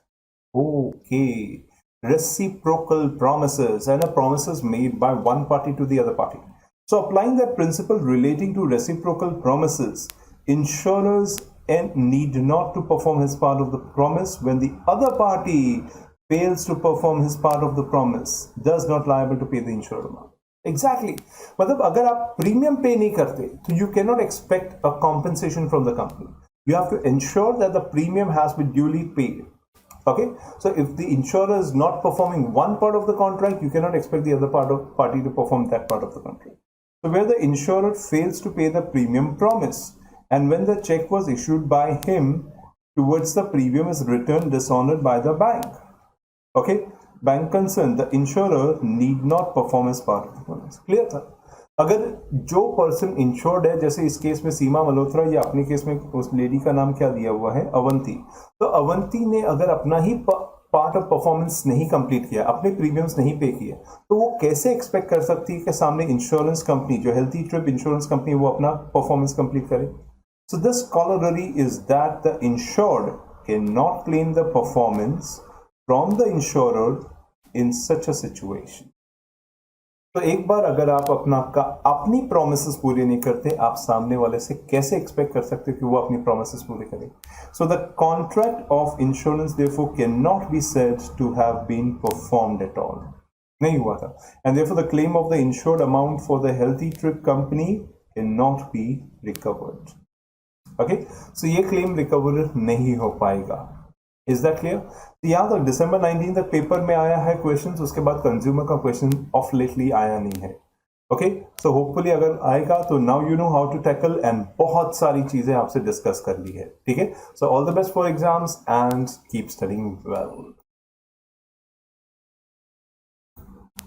Speaker 1: Okay. Reciprocal promises and promises made by one party to the other party. So applying that principle relating to reciprocal promises, insurers need not to perform his part of the promise when the other party fails to perform his part of the promise, does not liable to pay the insured amount. Exactly. मतलब अगर आप premium पे नहीं करते तो you cannot expect a compensation from the company. You have to ensure that the premium has been duly paid. Okay. So if the insurer is not performing one part of the contract, you cannot expect the other party to perform that part of the contract. So where the insurer fails to pay the premium promise, and when the check was issued by him towards the premium is returned dishonored by the bank. Okay. Bank concerned, the insurer need not perform his part of the promise. Clear था? अगर जो person insured है, जैसे इस case में सीमा मल्होत्रा, या अपने case में उस लेडी का नाम क्या दिया हुआ है, अवंती, तो अवंती ने अगर अपना ही पार्ट ऑफ परफॉर्मेंस नहीं कंप्लीट किया, अपने प्रीमियम्स नहीं पे किए, तो वो कैसे एक्सपेक्ट कर सकती है कि सामने इंश्योरेंस कंपनी, जो हेल्थी ट्रिप इंश्योरेंस कंपनी, वो अपना परफॉर्मेंस कंप्लीट करे? So this corollary is that the insured cannot claim the performance from the insurer in such a situation. तो एक बार अगर आप अपनी प्रोमिसेस पूरी नहीं करते, आप सामने वाले से कैसे एक्सपेक्ट कर सकते हो कि वो अपनी प्रोमिसेस पूरी करे? So the contract of insurance therefore can not be said to have been performed at all, नहीं हुआ था, and therefore the claim of the insured amount for the healthy trip company can not be recovered. Okay, so ये claim recover नहीं हो पाएगा. Is that clear? तो याद रख, दिसंबर 19 तक पेपर में आया है क्वेश्चन, उसके बाद कंज्यूमर का क्वेश्चन ऑफ लेटली आया नहीं है. ओके, सो होपफुली अगर आएगा तो now you know how to tackle, and बहुत सारी चीजें आपसे डिस्कस कर ली है. ठीक है, so all the best for exams and keep studying well.